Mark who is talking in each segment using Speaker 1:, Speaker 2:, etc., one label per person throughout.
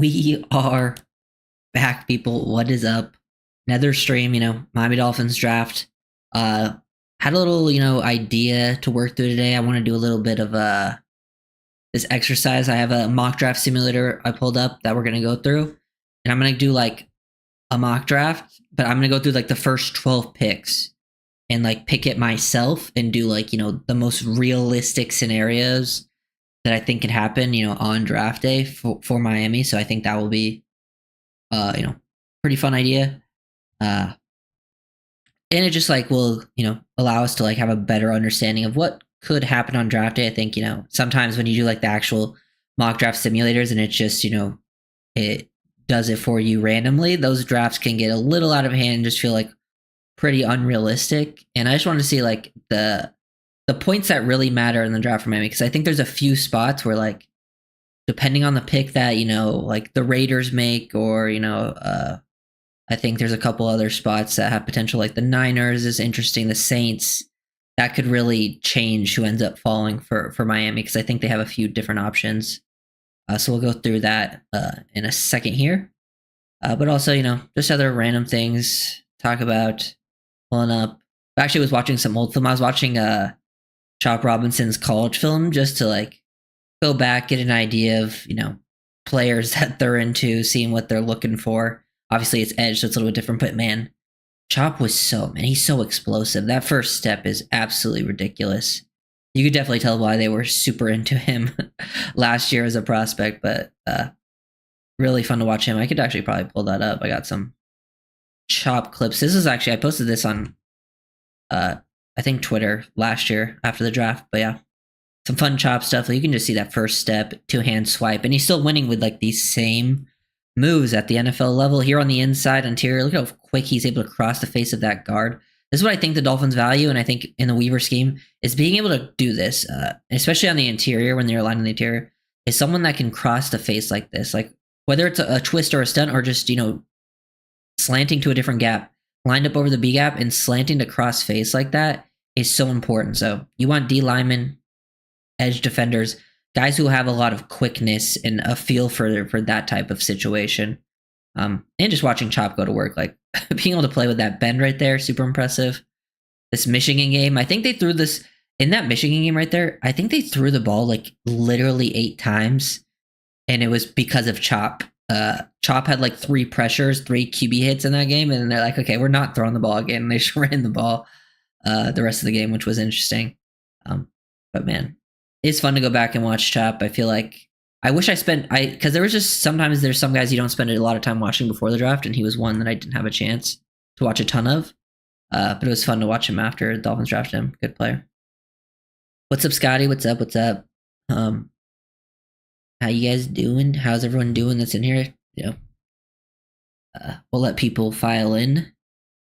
Speaker 1: We are back, people. What is up? Another stream, Miami Dolphins draft. Uh had a little, idea to work through today. I want to do a little bit of this exercise. I have a mock draft simulator I pulled up that we're gonna go through. And I'm gonna do like a mock draft, but I'm gonna go through like the first 12 picks and like pick it myself and do like, the most realistic scenarios that I think can happen, on draft day for Miami. So I think that will be pretty fun idea. And it just like will, allow us to like have a better understanding of what could happen on draft day. I think, sometimes when you do like the actual mock draft simulators and it's just, it does it for you randomly, those drafts can get a little out of hand and just feel like pretty unrealistic. And I just wanted to see like the points that really matter in the draft for Miami, because I think there's a few spots where like depending on the pick that like the Raiders make, or I think there's a couple other spots that have potential, like the Niners is interesting, the Saints, that could really change who ends up falling for Miami, because I think they have a few different options. So we'll go through that in a second here. But also, just other random things talk about, pulling up. I actually was watching some old film. I was watching Chop Robinson's college film just to like go back, get an idea of, players that they're into, seeing what they're looking for. Obviously, it's edge, so it's a little bit different. But man, Chop was he's so explosive. That first step is absolutely ridiculous. You could definitely tell why they were super into him last year as a prospect. But really fun to watch him. I could actually probably pull that up. I got some Chop clips. This is actually, I posted this on, I think Twitter last year after the draft. But yeah, some fun Chop stuff. You can just see that first step, two-hand swipe, and he's still winning with like these same moves at the NFL level. Here on the inside interior, look how quick he's able to cross the face of that guard. This is what I think the Dolphins value, and I think in the Weaver scheme, is being able to do this, especially on the interior when they're aligning the interior, is someone that can cross the face like this. Like whether it's a twist or a stunt, or just, slanting to a different gap, lined up over the B gap and slanting to cross face like that is so important. So you want D linemen, edge defenders, guys who have a lot of quickness and a feel for that type of situation. And just watching Chop go to work, like being able to play with that bend right there, super impressive. This Michigan game, I think they threw this in that Michigan game right there. I think they threw the ball like literally 8 times, and it was because of Chop. Chop had like 3 pressures, 3 QB hits in that game, and they're like, okay, we're not throwing the ball again. And they just ran the ball the rest of the game, which was interesting. But man, it's fun to go back and watch Chop. I feel like I wish because there was just sometimes there's some guys you don't spend a lot of time watching before the draft, and he was one that I didn't have a chance to watch a ton of. But it was fun to watch him after the Dolphins drafted him. Good player. What's up, Scotty? What's up? What's up? How you guys doing? How's everyone doing that's in here? We'll let people file in.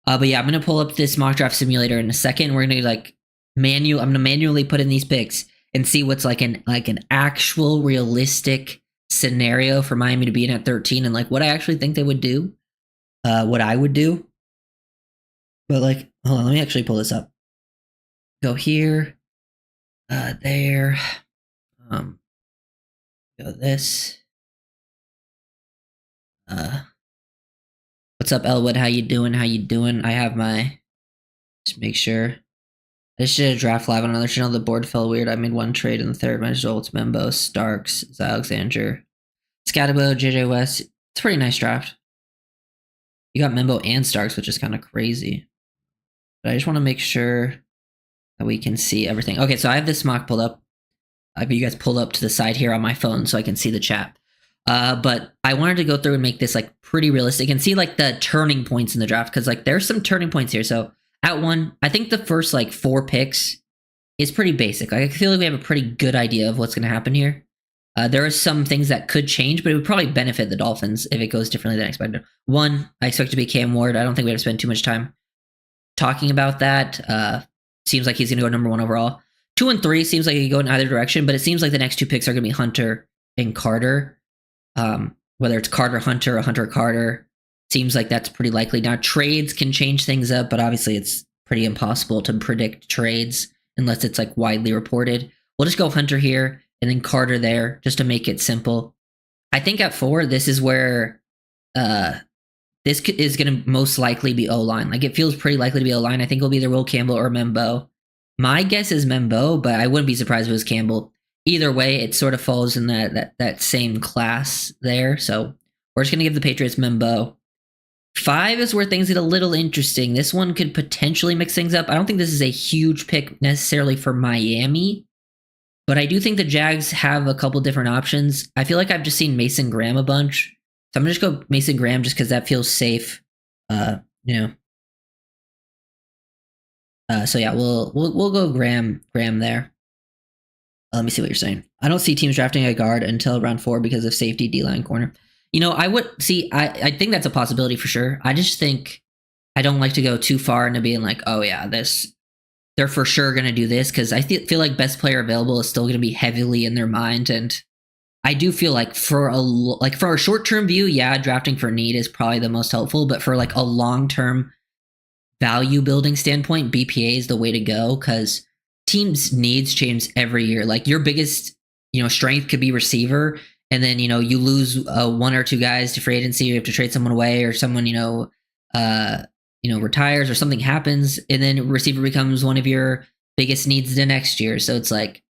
Speaker 1: But yeah, I'm gonna pull up this mock draft simulator in a second. We're gonna like I'm gonna manually put in these picks and see what's like an actual realistic scenario for Miami to be in at 13, and like what I actually think they would do, what I would do. But like, hold on, let me actually pull this up. Go here, there, go this. What's up, Elwood? How you doing? How you doing? I have my, just make sure. I just did a draft live on another channel. The board fell weird. I made one trade in the third. My results: Membo, Starks, Alexander, Scatabo, JJ West. It's a pretty nice draft. You got Membo and Starks, which is kind of crazy. But I just want to make sure that we can see everything. Okay, so I have this mock pulled up. I have you guys pulled up to the side here on my phone so I can see the chat. But I wanted to go through and make this like pretty realistic and see like the turning points in the draft, because like there's some turning points here. So at 1, I think the first like 4 picks is pretty basic. Like, I feel like we have a pretty good idea of what's going to happen here. There are some things that could change, but it would probably benefit the Dolphins if it goes differently than expected. 1, I expect it to be Cam Ward. I don't think we have to spend too much time talking about that. Seems like he's going to go number 1 overall. 2 and 3 seems like he could go in either direction, but it seems like the next 2 picks are going to be Hunter and Carter. Whether it's Carter Hunter or Hunter Carter, seems like that's pretty likely. Now, trades can change things up, but obviously it's pretty impossible to predict trades unless it's like widely reported. We'll just go Hunter here and then Carter there just to make it simple. I think at 4, this is where this is going to most likely be O-line. Like, it feels pretty likely to be O-line. I think it'll be either Will Campbell or Membo. My guess is Membo, but I wouldn't be surprised if it was Campbell. Either way, it sort of falls in that same class there. So we're just going to give the Patriots Membo. 5 is where things get a little interesting. This one could potentially mix things up. I don't think this is a huge pick necessarily for Miami, but I do think the Jags have a couple different options. I feel like I've just seen Mason Graham a bunch. So I'm going to just go Mason Graham just because that feels safe. So yeah, we'll go Graham there. Let me see what you're saying. I don't see teams drafting a guard until round 4 because of safety, D-line, corner. I would see. I think that's a possibility for sure. I just think I don't like to go too far into being like, oh yeah, they're for sure going to do this, because I feel like best player available is still going to be heavily in their mind, and I do feel like for a short-term view, yeah, drafting for need is probably the most helpful, but for like a long-term value building standpoint, BPA is the way to go, because teams' needs change every year. Like, your biggest, strength could be receiver, and then, you lose 1 or 2 guys to free agency, you have to trade someone away, or someone, retires, or something happens, and then receiver becomes one of your biggest needs the next year. So it's like,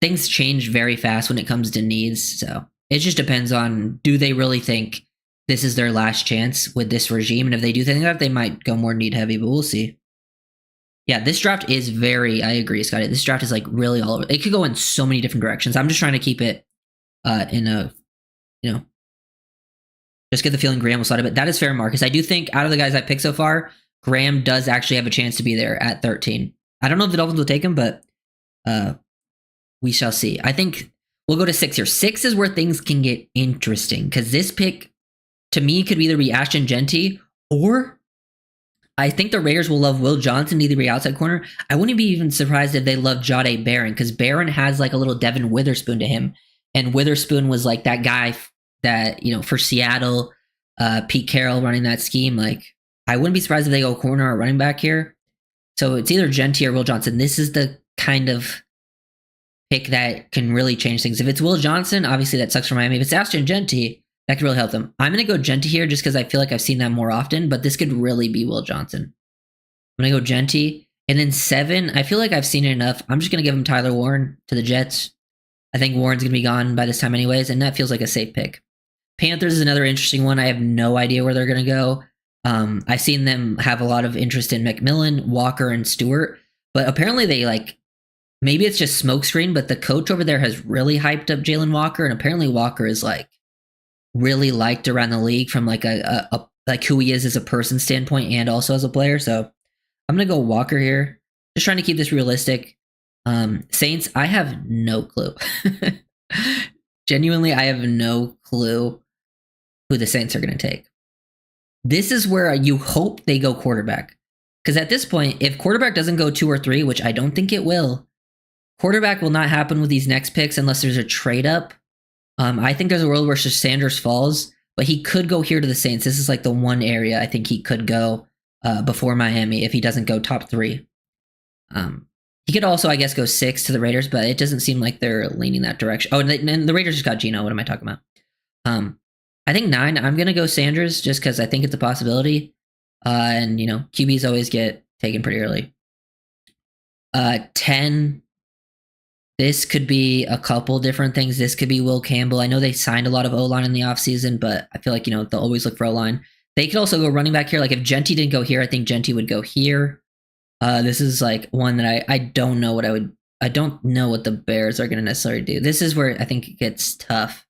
Speaker 1: things change very fast when it comes to needs. So it just depends on, do they really think this is their last chance with this regime? And if they do think that, they might go more need heavy, but we'll see. Yeah, this draft is I agree, Scotty. This draft is like really all over. It could go in so many different directions. I'm just trying to keep it in a, just get the feeling Graham will slide a bit. That is fair, Marcus. I do think out of the guys I picked so far, Graham does actually have a chance to be there at 13. I don't know if the Dolphins will take him, but we shall see. I think we'll go to 6 here. 6 is where things can get interesting, because this pick, to me, could either be Ashton Genty, or I think the Raiders will love Will Johnson, either be outside corner. I wouldn't be even surprised if they love Jahdae Barron, because Barron has like a little Devin Witherspoon to him. And Witherspoon was like that guy that, for Seattle, Pete Carroll running that scheme. Like, I wouldn't be surprised if they go corner or running back here. So it's either Genty or Will Johnson. This is the kind of pick that can really change things. If it's Will Johnson, obviously that sucks for Miami. If it's Ashton Genty, that could really help them. I'm going to go Genty here just because I feel like I've seen that more often, but this could really be Will Johnson. I'm going to go Genty. And then 7, I feel like I've seen it enough. I'm just going to give him Tyler Warren to the Jets. I think Warren's going to be gone by this time anyways, and that feels like a safe pick. Panthers is another interesting one. I have no idea where they're going to go. I've seen them have a lot of interest in McMillan, Walker, and Stewart, but apparently they maybe it's just smokescreen, but the coach over there has really hyped up Jaylen Walker, and apparently Walker is really liked around the league from like who he is as a person standpoint and also as a player. So I'm going to go Walker here. Just trying to keep this realistic. Saints, I have no clue. Genuinely, I have no clue who the Saints are going to take. This is where you hope they go quarterback. Because at this point, if quarterback doesn't go 2 or 3, which I don't think it will, quarterback will not happen with these next picks unless there's a trade up. I think there's a world where Sanders falls, but he could go here to the Saints. This is like the one area I think he could go before Miami if he doesn't go top 3. He could also, I guess, go 6 to the Raiders, but it doesn't seem like they're leaning that direction. Oh, and the Raiders just got Geno. What am I talking about? I think 9, I'm going to go Sanders just because I think it's a possibility. And, QBs always get taken pretty early. 10, this could be a couple different things. This could be Will Campbell. I know they signed a lot of O-line in the offseason, but I feel like, they'll always look for O-line. They could also go running back here. Like, if Genty didn't go here, I think Genty would go here. This is like one that I don't know what I don't know what the Bears are going to necessarily do. This is where I think it gets tough.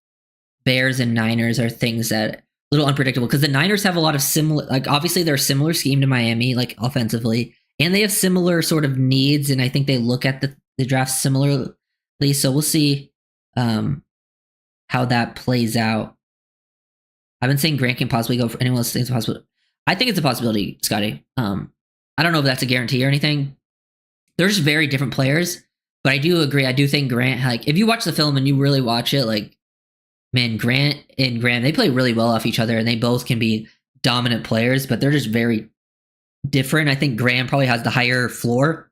Speaker 1: Bears and Niners are things that a little unpredictable, because the Niners have a lot of similar, obviously they're a similar scheme to Miami, offensively, and they have similar sort of needs. And I think they look at the draft similarly. So we'll see how that plays out. I've been saying Grant can possibly go for anyone else thinks it's possible. I think it's a possibility, Scotty. I don't know if that's a guarantee or anything. They're just very different players, but I do agree. I do think Grant, if you watch the film and you really watch it, man, Grant and Graham, they play really well off each other, and they both can be dominant players, but they're just very different. I think Graham probably has the higher floor,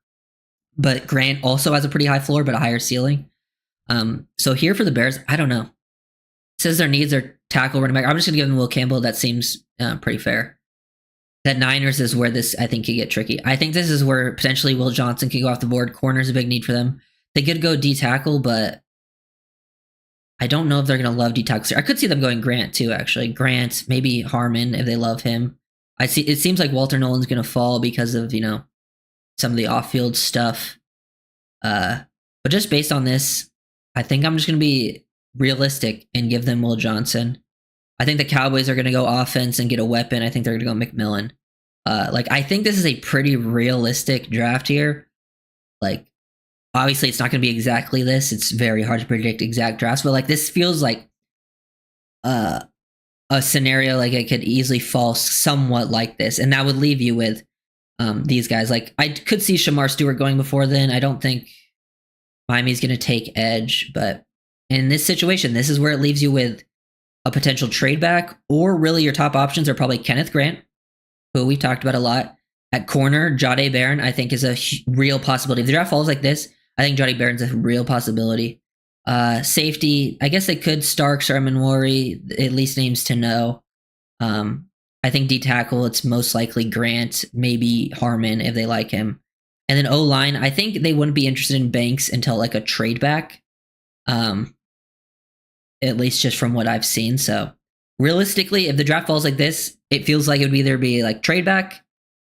Speaker 1: but Grant also has a pretty high floor, but a higher ceiling. So here for the Bears, I don't know. says their needs are tackle, running back. I'm just gonna give them Will Campbell. That seems pretty fair. That Niners is where this I think could get tricky. I think this is where potentially Will Johnson could go off the board. Corner's a big need for them. They could go D tackle, but I don't know if they're going to love D tackle. I could see them going Grant too, actually. Grant, maybe Harmon if they love him. I see. It seems like Walter Nolan's going to fall because of some of the off-field stuff. But just based on this, I think I'm just going to be realistic and give them Will Johnson. I think the Cowboys are going to go offense and get a weapon. I think they're going to go McMillan. I think this is a pretty realistic draft here. Obviously, it's not going to be exactly this. It's very hard to predict exact drafts, but this feels like a scenario it could easily fall somewhat like this, and that would leave you with these guys. I could see Shamar Stewart going before then. I don't think Miami's going to take edge, but in this situation, this is where it leaves you with a potential trade back, or really your top options are probably Kenneth Grant, who we talked about a lot. At corner, Jahdae Barron, I think, is a real possibility. If the draft falls like this, I think Jahdae Barron's a real possibility. Safety, I guess they could Starks or Emanwari, at least names to know. I think D tackle, it's most likely Grant, maybe Harmon if they like him. And then O-line, I think they wouldn't be interested in Banks until a trade back. At least just from what I've seen. So realistically, if the draft falls like this, it feels like it would either be trade back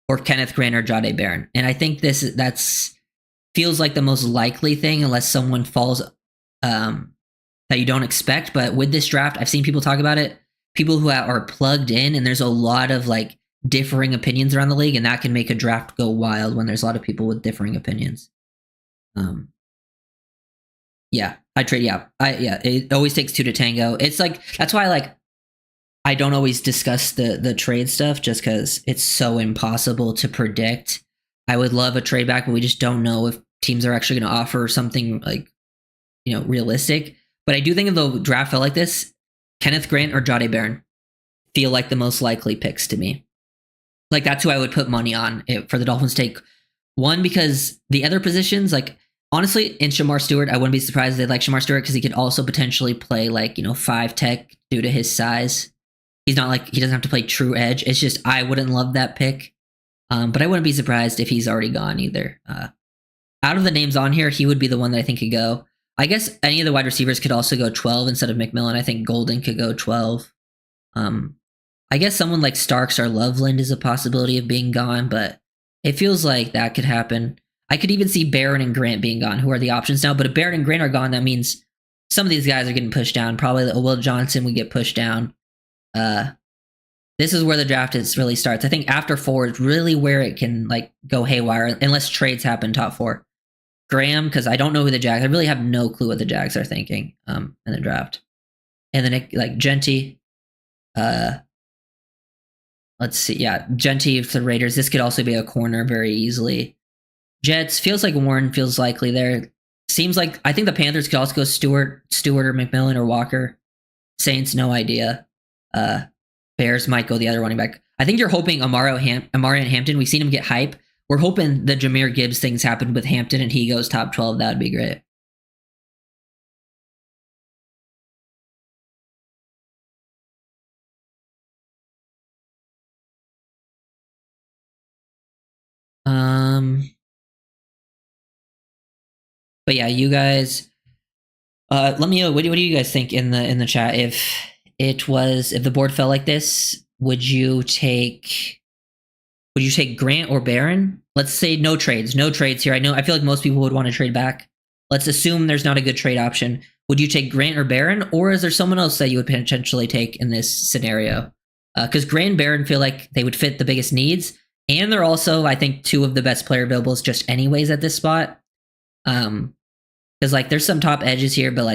Speaker 1: or Kenneth Grant or Jahdae Barron. And I think that's feels like the most likely thing unless someone falls that you don't expect. But with this draft, I've seen people talk about it, people who are plugged in, and there's a lot of differing opinions around the league, and that can make a draft go wild when there's a lot of people with differing opinions. It always takes two to tango. It's that's why I don't always discuss the trade stuff just because it's so impossible to predict. I would love a trade back, but we just don't know if teams are actually going to offer something realistic. But I do think if the draft fell like this, Kenneth Grant or Jahdae Barron feel like the most likely picks to me. That's who I would put money on for the Dolphins to take. One, because the other positions, honestly, in Shamar Stewart, I wouldn't be surprised if they like Shamar Stewart because he could also potentially play 5 tech due to his size. He's not he doesn't have to play true edge. It's just I wouldn't love that pick. But I wouldn't be surprised if he's already gone either. Out of the names on here, he would be the one that I think could go. I guess any of the wide receivers could also go 12 instead of McMillan. I think Golden could go 12. I guess someone like Starks or Loveland is a possibility of being gone, but it feels like that could happen. I could even see Barron and Grant being gone, who are the options now. But if Barron and Grant are gone, that means some of these guys are getting pushed down. Probably Will Johnson would get pushed down. This is where the draft really starts. I think after 4 is really where it can go haywire, unless trades happen top 4. Graham, because I don't know who the Jags. I really have no clue what the Jags are thinking in the draft. And then Genty. Let's see. Yeah, Genty for the Raiders. This could also be a corner very easily. Jets feels like Warren feels likely there. Seems like I think the Panthers could also go Stewart or McMillan or Walker. Saints, no idea. Bears might go the other running back. I think you're hoping Amari and Hampton. We've seen him get hype. We're hoping the Jahmyr Gibbs things happen with Hampton and he goes top 12. That would be great. But yeah, you guys, let me know. What do you guys think in the chat? If the board fell like this, would you take Grant or Barron? Let's say no trades here. I feel like most people would want to trade back. Let's assume there's not a good trade option. Would you take Grant or Barron, or is there someone else that you would potentially take in this scenario? Because Grant and Barron feel like they would fit the biggest needs, and they're also, I think, 2 of the best player availables just anyways at this spot. Because there's some top edges here, but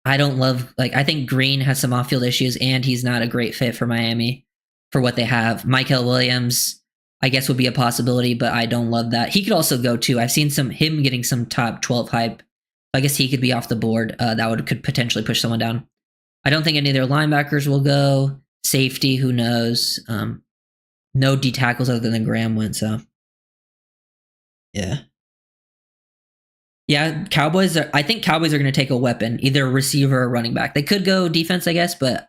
Speaker 1: I don't love I think Green has some off-field issues, and he's not a great fit for Miami for what they have. Michael Williams, I guess, would be a possibility, but I don't love that. He could also go too. I've seen him getting some top 12 hype. I guess he could be off the board. That could potentially push someone down. I don't think any of their linebackers will go. Safety, who knows? No D tackles other than Graham went. So yeah. Yeah, Cowboys. I think Cowboys are going to take a weapon, either a receiver or running back. They could go defense, I guess, but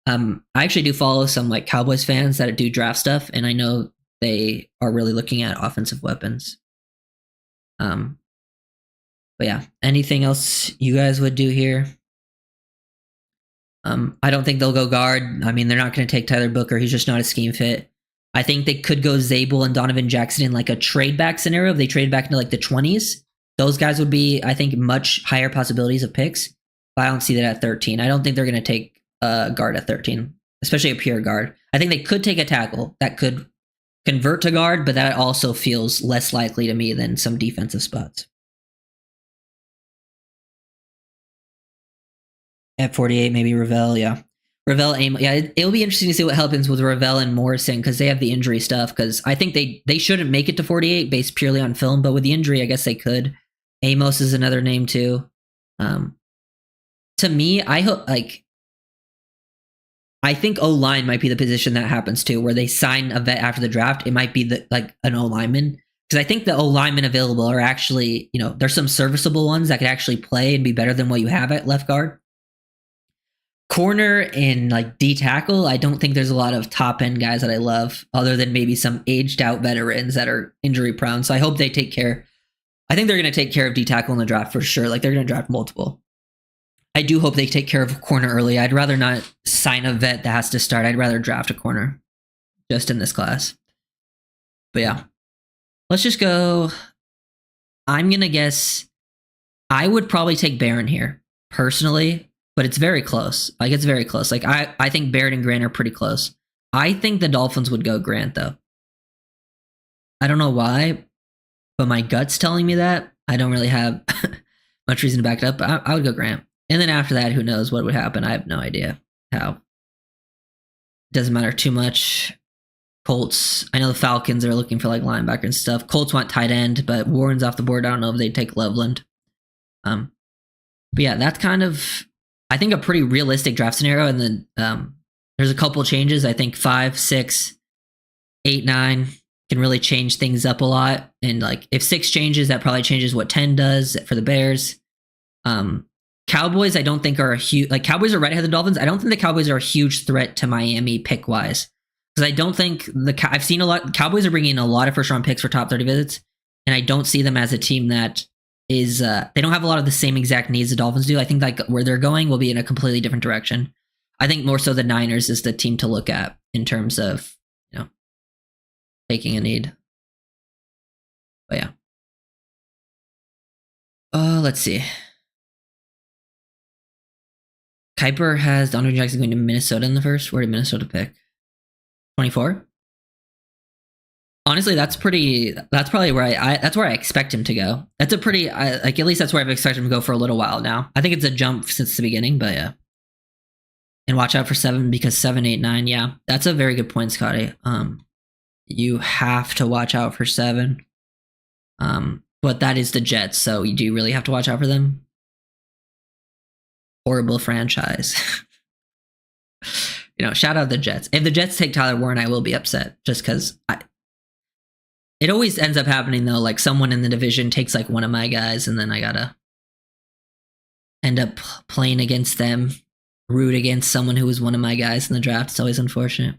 Speaker 1: I actually do follow some like Cowboys fans that do draft stuff, and I know they are really looking at offensive weapons. But yeah, anything else you guys would do here? I don't think they'll go guard. I mean, they're not going to take Tyler Booker. He's just not a scheme fit. I think they could go Zabel and Donovan Jackson in like a trade back scenario. If they trade back into like the 20s, those guys would be, I think, much higher possibilities of picks. But I don't see that at 13. I don't think they're going to take a guard at 13, especially a pure guard. I think they could take a tackle that could convert to guard, but that also feels less likely to me than some defensive spots. At 48, maybe Ravel, yeah. Ravel, yeah, it'll be interesting to see what happens with Ravel and Morrison because they have the injury stuff. Because I think they shouldn't make it to 48 based purely on film, but with the injury, I guess they could. Amos is another name too. To me, I hope I think O-line might be the position that happens too, where they sign a vet after the draft. It might be an O-lineman because I think the O-linemen available are actually, there's some serviceable ones that could actually play and be better than what you have at left guard. Corner and like D tackle, I don't think there's a lot of top end guys that I love other than maybe some aged out veterans that are injury prone. So I hope they take care. I think they're going to take care of D tackle in the draft for sure. Like they're going to draft multiple. I do hope they take care of a corner early. I'd rather not sign a vet that has to start. I'd rather draft a corner just in this class. But yeah, let's just go. I'm going to guess I would probably take Barron here personally. But it's very close. Like, it's very close. Like, I think Barrett and Grant are pretty close. I think the Dolphins would go Grant, though. I don't know why, but my gut's telling me that. I don't really have much reason to back it up, but I would go Grant. And then after that, who knows what would happen? I have no idea how. Doesn't matter too much. Colts. I know the Falcons are looking for, like, linebacker and stuff. Colts want tight end, but Warren's off the board. I don't know if they'd take Loveland. But yeah, that's kind of... I think a pretty realistic draft scenario, and then there's a couple changes. I think 5, 6, 8, 9 can really change things up a lot. And like if 6 changes, that probably changes what 10 does for the Bears. Cowboys, I don't think are a huge Cowboys are right ahead of the Dolphins. I don't think the Cowboys are a huge threat to Miami pick wise because I don't think I've seen a lot. Cowboys are bringing in a lot of first round picks for top 30 visits, and I don't see them as a team that is they don't have a lot of the same exact needs the Dolphins do. I think like where they're going will be in a completely different direction. I think more so the Niners is the team to look at in terms of, taking a need. But yeah. Let's see. Kuiper has Donovan Jackson going to Minnesota in the first. Where did Minnesota pick? 24? Honestly, that's probably where that's where I expect him to go. That's a pretty, at least that's where I've expected him to go for a little while now. I think it's a jump since the beginning, but yeah. And watch out for 7 because 7, 8, 9. Yeah, that's a very good point, Scotty. You have to watch out for 7. But that is the Jets, so do you really have to watch out for them? Horrible franchise. Shout out the Jets. If the Jets take Tyler Warren, I will be upset just because it always ends up happening though. Like someone in the division takes like one of my guys, and then I gotta end up playing against them, root against someone who was one of my guys in the draft. It's always unfortunate.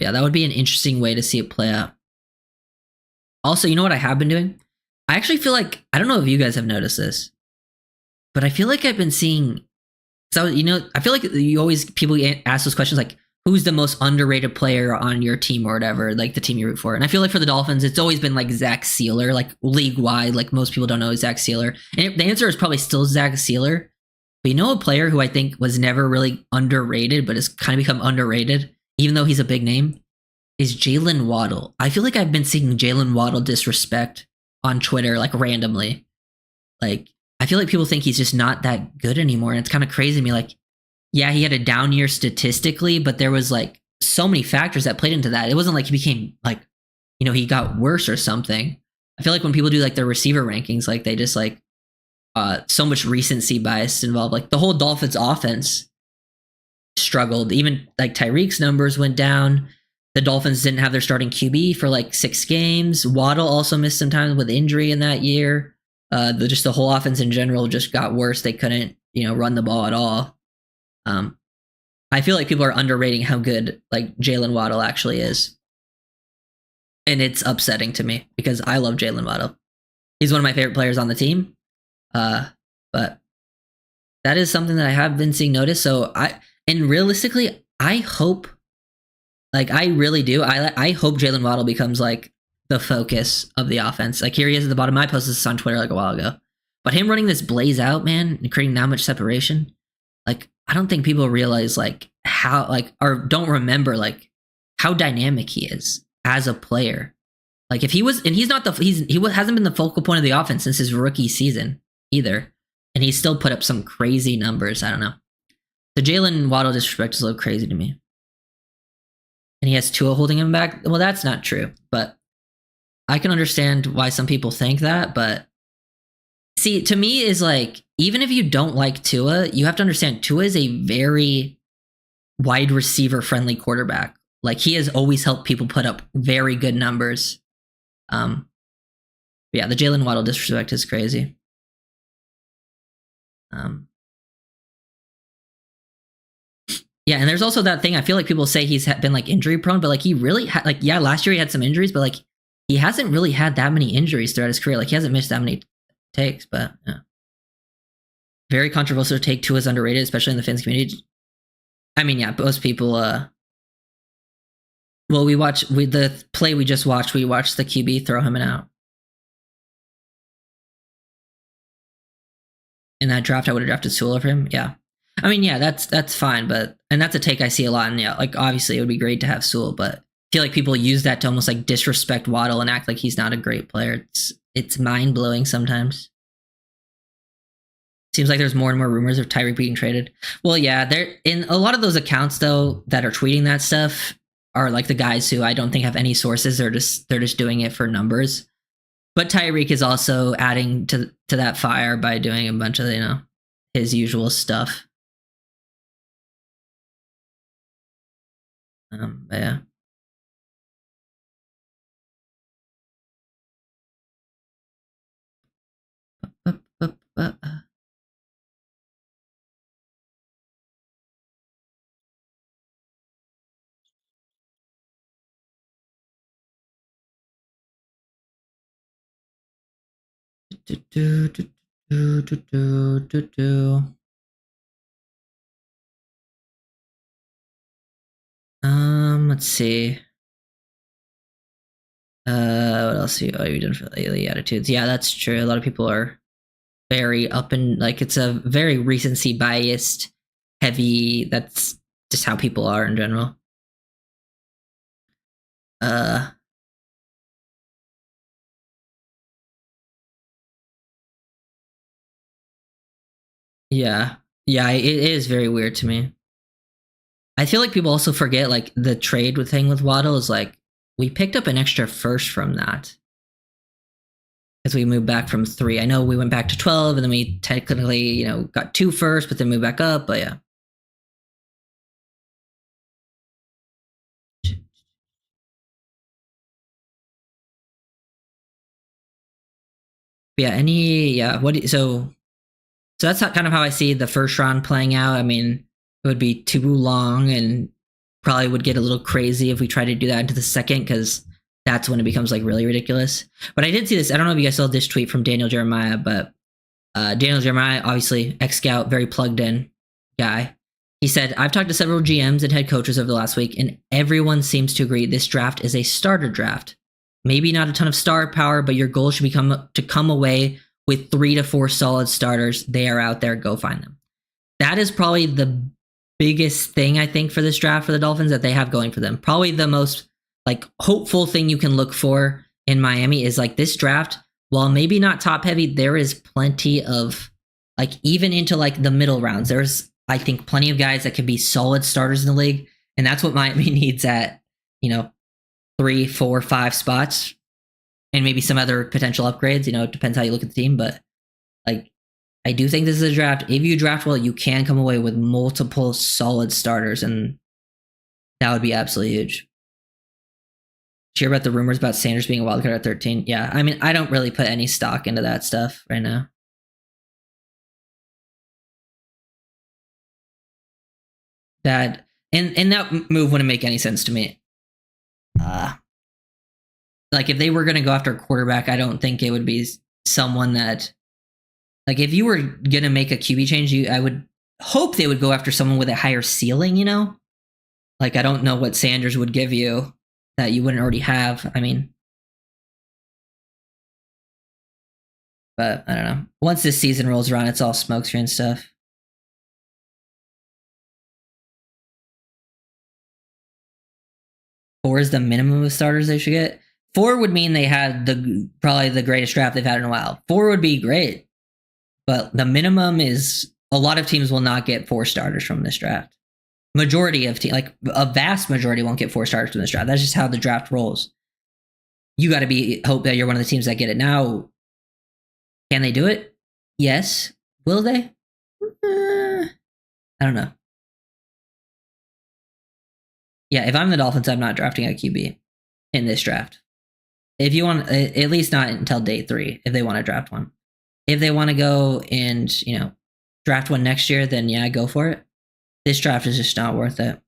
Speaker 1: Yeah, that would be an interesting way to see it play out. Also, you know what I have been doing? I actually feel like, I don't know if you guys have noticed this, but I feel like I've been seeing, so, I feel like people ask those questions like, who's the most underrated player on your team or whatever, like the team you root for. And I feel like for the Dolphins, it's always been like Zach Sealer, like league-wide, like most people don't know Zach Sealer. And the answer is probably still Zach Sealer. But a player who I think was never really underrated, but has kind of become underrated, even though he's a big name, is Jaylen Waddle. I feel like I've been seeing Jaylen Waddle disrespect on Twitter, like randomly. Like, I feel like people think he's just not that good anymore. And it's kind of crazy to me. Like, yeah, he had a down year statistically, but there was like so many factors that played into that. It wasn't like he became like, he got worse or something. I feel like when people do like their receiver rankings, like they just like so much recency bias involved. Like the whole Dolphins offense struggled. Even like Tyreek's numbers went down. The Dolphins didn't have their starting QB for like 6 games. Waddle also missed some time with injury in that year. Just the whole offense in general just got worse. They couldn't, run the ball at all. I feel like people are underrating how good like Jaylen Waddle actually is. And it's upsetting to me because I love Jaylen Waddle. He's one of my favorite players on the team. But that is something that I have been seeing noticed. So realistically, I hope, like I really do. I hope Jaylen Waddle becomes like the focus of the offense. Like here he is at the bottom. I posted this on Twitter like a while ago. But him running this blaze out, man, and creating that much separation, like I don't think people realize like how like or don't remember like how dynamic he is as a player. Like if he was, and he's not hasn't been the focal point of the offense since his rookie season either, and he still put up some crazy numbers. I don't know. The Jaylen Waddle disrespect is a little crazy to me, and he has Tua holding him back. Well, that's not true, but I can understand why some people think that. But see, to me, is like even if you don't like Tua, you have to understand Tua is a very wide receiver friendly quarterback. Like he has always helped people put up very good numbers. Yeah, the Jaylen Waddle disrespect is crazy. Yeah, and there's also that thing. I feel like people say he's been like injury prone, but like he really had like last year he had some injuries, but like he hasn't really had that many injuries throughout his career. Like he hasn't missed that many takes, but yeah. Very controversial take. Tua is underrated, especially in the fans community. I mean, yeah, most people. Well, the play we just watched. We watched the QB throw him out. In that draft, I would have drafted Sewell over him. Yeah, I mean, yeah, that's fine, and that's a take I see a lot. And yeah, like obviously it would be great to have Sewell, but I feel like people use that to almost like disrespect Waddle and act like he's not a great player. It's mind blowing sometimes. Seems like there's more and more rumors of Tyreek being traded. Well, yeah, there in a lot of those accounts though that are tweeting that stuff are like the guys who I don't think have any sources. They're just doing it for numbers. But Tyreek is also adding to that fire by doing a bunch of his usual stuff. Yeah. Let's see. What else? Oh, you done for daily attitudes? Yeah, that's true. A lot of people are very up and like it's a very recency biased, heavy. That's just how people are in general. Yeah, it is very weird to me. I feel like people also forget like the trade with Waddle is like we picked up an extra first from that as we moved back from 3. I know we went back to 12 and then we technically, got 2 first, but then moved back up. But yeah. So that's kind of how I see the first round playing out. I mean, it would be too long and probably would get a little crazy if we try to do that into the second because that's when it becomes like really ridiculous. But I did see this. I don't know if you guys saw this tweet from Daniel Jeremiah, but Daniel Jeremiah, obviously ex-scout, very plugged in guy. He said, I've talked to several GMs and head coaches over the last week, and everyone seems to agree this draft is a starter draft. Maybe not a ton of star power, but your goal should become to come away with 3 to 4 solid starters. They are out there. Go find them. That is probably the biggest thing I think for this draft for the Dolphins that they have going for them. Probably the most like hopeful thing you can look for in Miami is like this draft, while maybe not top heavy, there is plenty of like even into like the middle rounds. There's I think plenty of guys that can be solid starters in the league. And that's what Miami needs at, 3, 4, 5 spots. And maybe some other potential upgrades. It depends how you look at the team. But like I do think this is a draft. If you draft well, you can come away with multiple solid starters, and that would be absolutely huge. Did you hear about the rumors about Sanders being a wild card at 13? Yeah, I mean, I don't really put any stock into that stuff right now. That and that move wouldn't make any sense to me. Like if they were going to go after a quarterback, I don't think it would be someone that, like if you were going to make a QB change, I would hope they would go after someone with a higher ceiling, you know? Like I don't know what Sanders would give you that you wouldn't already have. I mean, but I don't know. Once this season rolls around, it's all smokescreen stuff. Four is the minimum of starters they should get. Four would mean they had probably the greatest draft they've had in a while. Four would be great, but the minimum is a lot of teams will not get 4 starters from this draft. Majority of teams, like a vast majority, won't get 4 starters from this draft. That's just how the draft rolls. You got to hope that you're one of the teams that get it. Now, can they do it? Yes. Will they? I don't know. Yeah, if I'm the Dolphins, I'm not drafting a QB in this draft. If you want, at least not until day 3, if they want to draft one. If they want to go and, draft one next year, then yeah, go for it. This draft is just not worth it.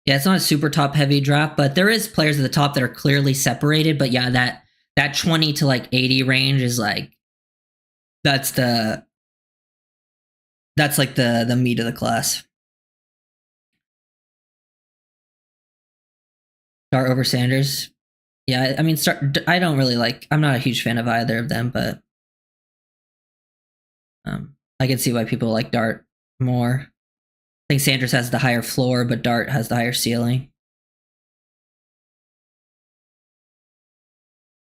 Speaker 1: Yeah, it's not a super top heavy draft, but there is players at the top that are clearly separated. But yeah, that 20 to like 80 range is like that's like the meat of the class. Dart over Sanders. Yeah, I mean, I don't really like. I'm not a huge fan of either of them, but I can see why people like Dart more. I think Sanders has the higher floor, but Dart has the higher ceiling.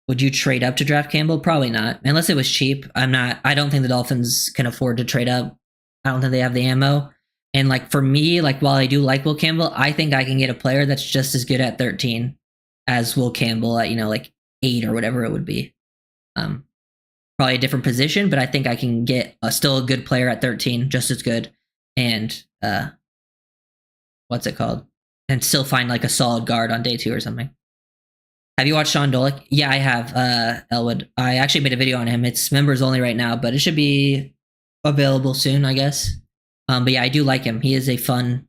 Speaker 1: Would you trade up to draft Campbell? Probably not, unless it was cheap. I don't think the Dolphins can afford to trade up. I don't think they have the ammo. And like for me, like while I do like Will Campbell, I think I can get a player that's just as good at 13 as Will Campbell at like 8 or whatever it would be. Probably a different position, but I think I can get still a good player at 13, just as good, and what's it called? And still find like a solid guard on day 2 or something. Have you watched Sean Dolick? Yeah, I have. Elwood. I actually made a video on him. It's members only right now, but it should be available soon, I guess. But yeah, I do like him. He is a fun,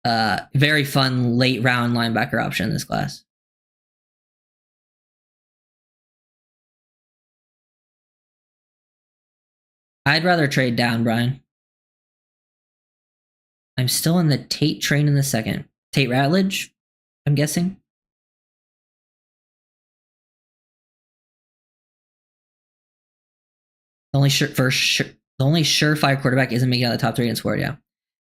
Speaker 1: very fun late round linebacker option in this class. I'd rather trade down, Brian. I'm still in the Tate train in the second. Tate Ratledge, I'm guessing. The only surefire quarterback isn't making out of the top 3 against Ward, yeah.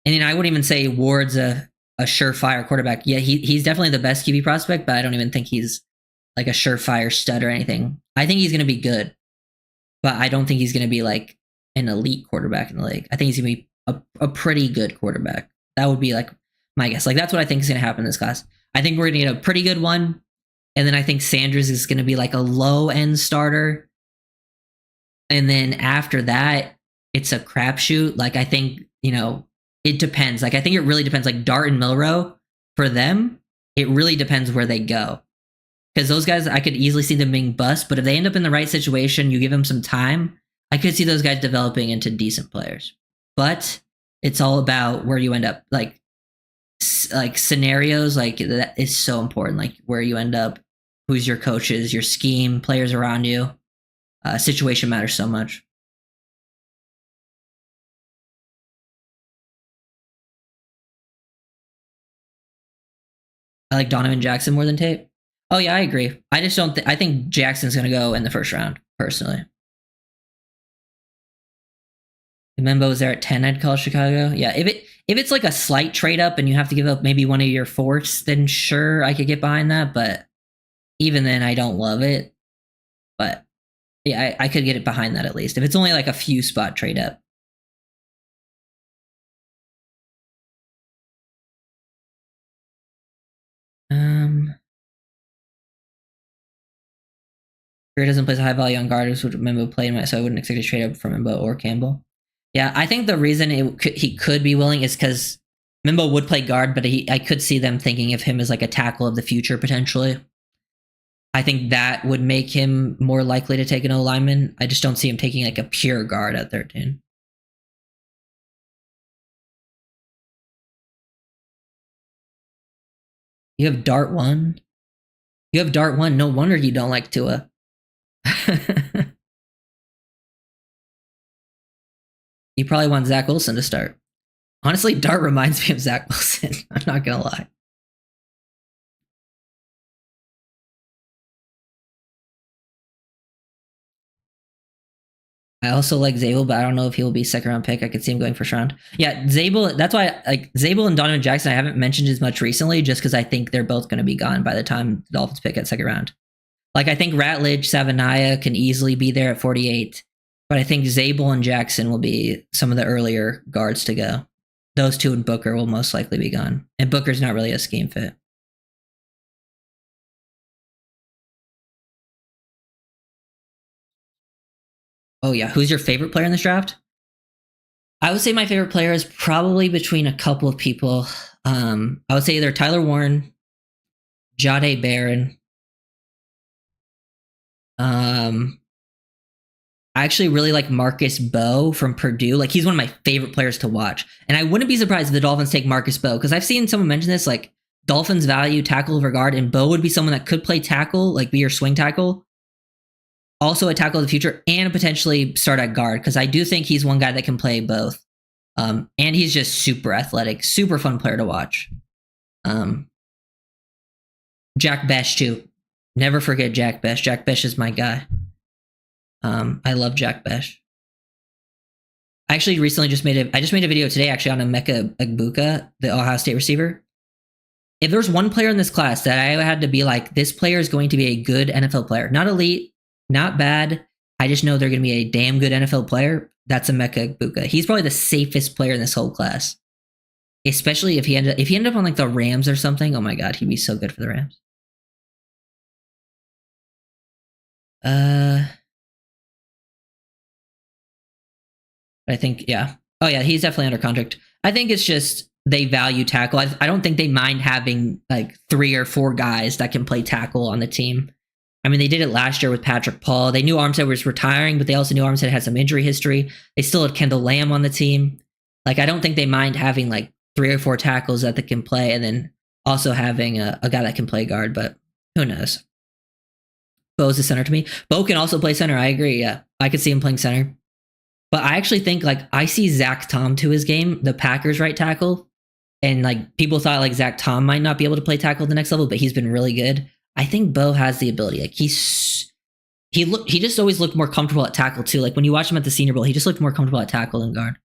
Speaker 1: And then I wouldn't even say Ward's a surefire quarterback. Yeah, he's definitely the best QB prospect, but I don't even think he's like a surefire stud or anything. I think he's going to be good, but I don't think he's going to be like an elite quarterback in the league. I think he's going to be a pretty good quarterback. That would be like my guess. Like that's what I think is going to happen in this class. I think we're going to get a pretty good one, and then I think Sanders is going to be like a low end starter. And then after that, it's a crapshoot. Like I think, it depends. Like I think it really depends. Like Dart and Milrow, for them, it really depends where they go. Because those guys, I could easily see them being bust. But if they end up in the right situation, you give them some time, I could see those guys developing into decent players. But it's all about where you end up. Like scenarios, like that is so important. Like where you end up, who's your coaches, your scheme, players around you. Situation matters so much. I like Donovan Jackson more than Tate. Oh yeah, I agree. I just don't. I think Jackson's going to go in the first round personally. Membo was there at 10. I'd call Chicago. Yeah, if it's like a slight trade up and you have to give up maybe one of your fourths, then sure I could get behind that. But even then, I don't love it. But yeah, I could get it behind that at least. If it's only like a few spot trade up. Greer doesn't place a high value on guards, which Mimbo played, so I wouldn't expect to trade up from Mimbo or Campbell. Yeah, I think the reason he could be willing is because Mimbo would play guard, but I could see them thinking of him as like a tackle of the future potentially. I think that would make him more likely to take an O lineman. I just don't see him taking like a pure guard at 13. You have Dart 1? You have Dart 1. No wonder you don't like Tua. You probably want Zach Wilson to start. Honestly, Dart reminds me of Zach Wilson. I'm not going to lie. I also like Zabel, but I don't know if he will be second round pick. I could see him going first round. Yeah, Zabel. That's why like Zabel and Donovan Jackson I haven't mentioned as much recently, just because I think they're both going to be gone by the time the Dolphins pick at second round. Like I think Ratledge, Savanaya can easily be there at 48, but I think Zabel and Jackson will be some of the earlier guards to go. Those two and Booker will most likely be gone, and Booker's not really a scheme fit. Oh yeah, who's your favorite player in this draft? I would say my favorite player is probably between a couple of people. I would say either Tyler Warren, Jahdae Barron. I actually really like Marcus Bowe from Purdue. Like he's one of my favorite players to watch. And I wouldn't be surprised if the Dolphins take Marcus Bowe, because I've seen someone mention this, like Dolphins value tackle over guard, and Bowe would be someone that could play tackle, like be your swing tackle. Also a tackle of the future and potentially start at guard, because I do think he's one guy that can play both. And he's just super athletic, super fun player to watch. Jack Besh too. Never forget Jack Besh. Jack Besh is my guy. I love Jack Besh. I actually recently just made a video today actually on Emeka Egbuka, the Ohio State receiver. If there's one player in this class that I had to be like, this player is going to be a good NFL player, not elite, not bad, I just know they're going to be a damn good NFL player, that's Emeka Egbuka. He's probably the safest player in this whole class. Especially if he ended up on like the Rams or something. Oh my god, he'd be so good for the Rams. I think, yeah. Oh yeah, he's definitely under contract. I think it's just they value tackle. I don't think they mind having like 3 or 4 guys that can play tackle on the team. I mean, they did it last year with Patrick Paul. They knew Armstead was retiring, but they also knew Armstead had some injury history. They still had Kendall Lamb on the team. Like, I don't think they mind having like 3 or 4 tackles that they can play, and then also having a guy that can play guard, but who knows? Bo's the center to me. Bo can also play center. I agree. Yeah, I could see him playing center. But I actually think like I see Zach Tom to his game, the Packers right tackle. And like people thought like Zach Tom might not be able to play tackle at the next level, but he's been really good. I think Bo has the ability. Like he just always looked more comfortable at tackle too. Like when you watch him at the Senior Bowl, he just looked more comfortable at tackle than guard.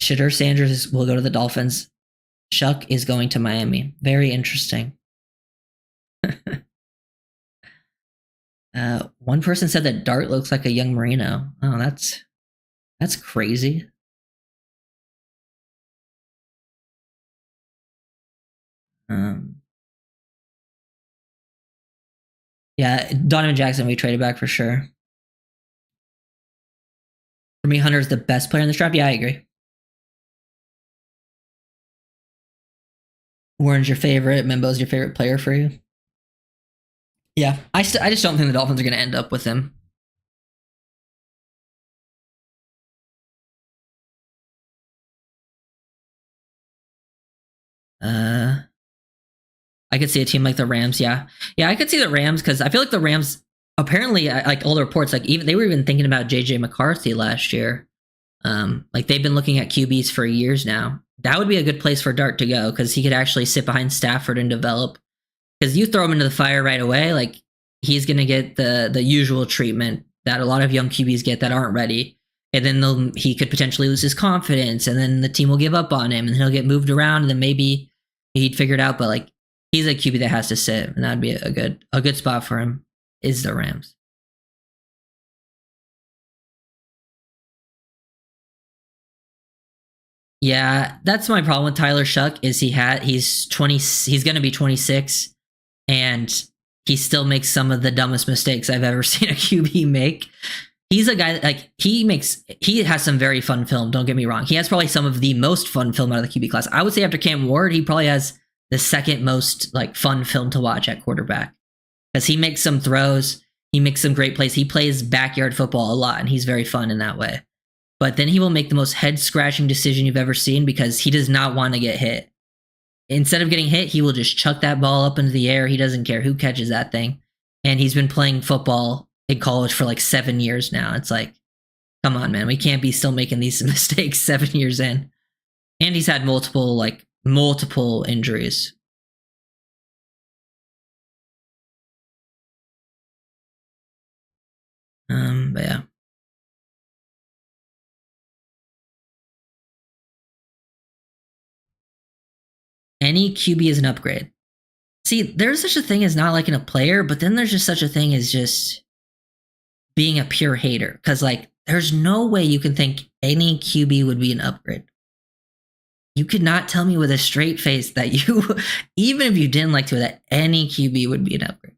Speaker 1: Shedeur Sanders will go to the Dolphins. Shuck is going to Miami. Very interesting. One person said that Dart looks like a young Marino. Oh, that's crazy. Yeah, Donovan Jackson we traded back for sure. For me, Hunter's the best player in this draft. Yeah, I agree. Warren's your favorite. Membo's your favorite player for you. Yeah, I just don't think the Dolphins are going to end up with him. I could see a team like the Rams. Yeah, I could see the Rams because I feel like the Rams apparently, like all the reports, like even they were even thinking about JJ McCarthy last year. Like they've been looking at QBs for years now. That would be a good place for Dart to go because he could actually sit behind Stafford and develop. Because you throw him into the fire right away, like he's going to get the usual treatment that a lot of young QBs get that aren't ready. And then he could potentially lose his confidence, and then the team will give up on him, and he'll get moved around, and then maybe he'd figure it out. But like he's a QB that has to sit, and that'd be a good spot for him. Is the Rams? Yeah, that's my problem with Tyler Shuck is he's going to be 26 and he still makes some of the dumbest mistakes I've ever seen a QB make. He's a guy that, like he has some very fun film, don't get me wrong. He has probably some of the most fun film out of the QB class. I would say after Cam Ward, he probably has the second most like fun film to watch at quarterback. Because he makes some throws, he makes some great plays. He plays backyard football a lot and he's very fun in that way. But then he will make the most head scratching decision you've ever seen because he does not want to get hit. Instead of getting hit, he will just chuck that ball up into the air. He doesn't care who catches that thing. And he's been playing football in college for like 7 years now. It's like, come on, man. We can't be still making these mistakes 7 years in. And he's had multiple injuries. But yeah. Any QB is an upgrade. See, there's such a thing as not liking a player, but then there's just such a thing as just being a pure hater. Because, like, there's no way you can think any QB would be an upgrade. You could not tell me with a straight face that you, even if you didn't like to, that any QB would be an upgrade.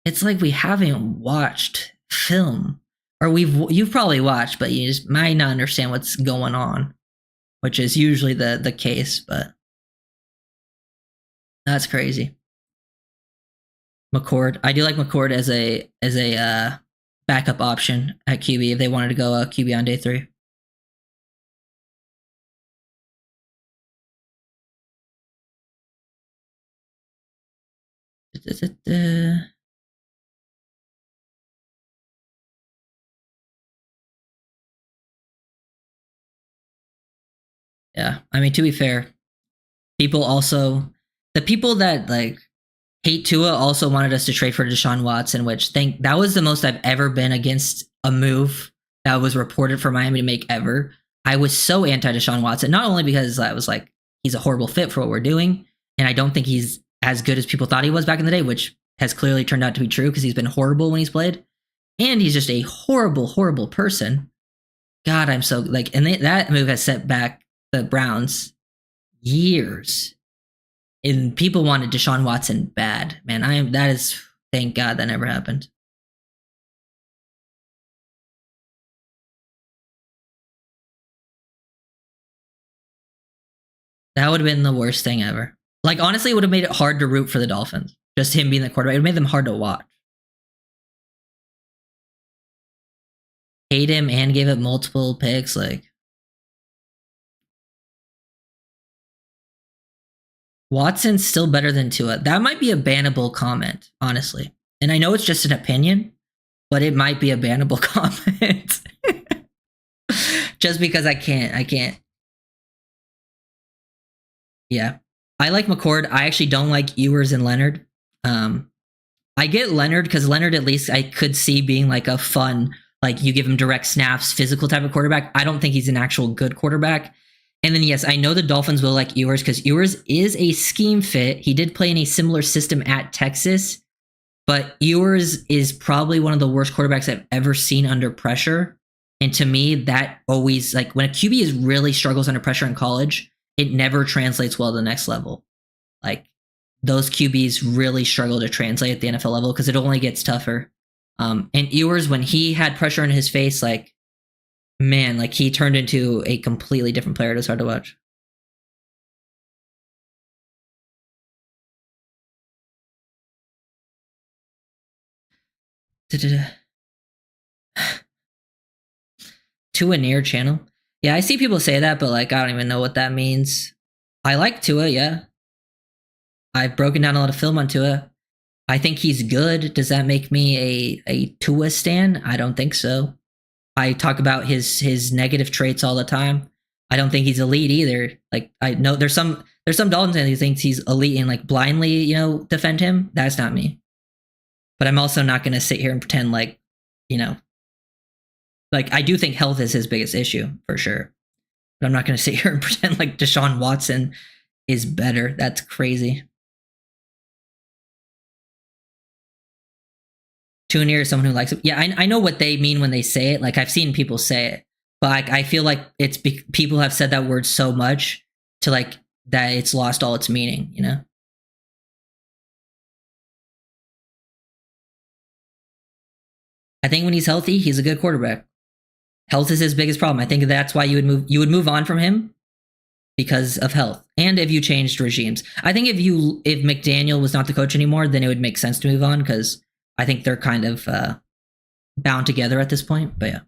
Speaker 1: It's like we haven't watched film. Or you've probably watched, but you just might not understand what's going on. Which is usually the case, but that's crazy. McCord. I do like McCord as a backup option at QB if they wanted to go QB on day 3. Yeah, I mean, to be fair, the people that like hate Tua also wanted us to trade for Deshaun Watson, which that was the most I've ever been against a move that was reported for Miami to make ever. I was so anti Deshaun Watson, not only because I was like, he's a horrible fit for what we're doing, and I don't think he's as good as people thought he was back in the day, which has clearly turned out to be true because he's been horrible when he's played, and he's just a horrible person. God, I'm so like, and that move has set back the Browns years. And people wanted Deshaun Watson bad, man. Thank God that never happened. That would have been the worst thing ever. Like, honestly, it would have made it hard to root for the Dolphins. Just him being the quarterback. It would have made them hard to watch. Hate him and gave up multiple picks. Like, Watson's still better than Tua. That might be a bannable comment, honestly. And I know it's just an opinion, but it might be a bannable comment. Just because I can't. Yeah. I like McCord. I actually don't like Ewers and Leonard. I get Leonard because Leonard at least I could see being like a fun, like you give him direct snaps, physical type of quarterback. I don't think he's an actual good quarterback. And then, yes, I know the Dolphins will like Ewers because Ewers is a scheme fit. He did play in a similar system at Texas, but Ewers is probably one of the worst quarterbacks I've ever seen under pressure. And to me, that always, like, when a QB is really struggles under pressure in college, it never translates well to the next level. Like, those QBs really struggle to translate at the NFL level because it only gets tougher. And Ewers, when he had pressure in his face, like, man, like he turned into a completely different player. It was hard to watch. Tua near channel. Yeah, I see people say that, but like I don't even know what that means. I like Tua, yeah. I've broken down a lot of film on Tua. I think he's good. Does that make me a Tua stan? I don't think so. I talk about his negative traits all the time. I don't think he's elite either. Like I know there's some Dolphins fans who thinks he's elite and like blindly, defend him. That's not me. But I'm also not going to sit here and pretend like, like I do think health is his biggest issue for sure. But I'm not going to sit here and pretend like Deshaun Watson is better. That's crazy. Too near someone who likes it. Yeah, I know what they mean when they say it. Like I've seen people say it. But like, I feel like people have said that word so much to like that it's lost all its meaning, you know? I think when he's healthy, he's a good quarterback. Health is his biggest problem. I think that's why you would move on from him because of health. And if you changed regimes. I think if McDaniel was not the coach anymore, then it would make sense to move on because I think they're kind of bound together at this point. But yeah.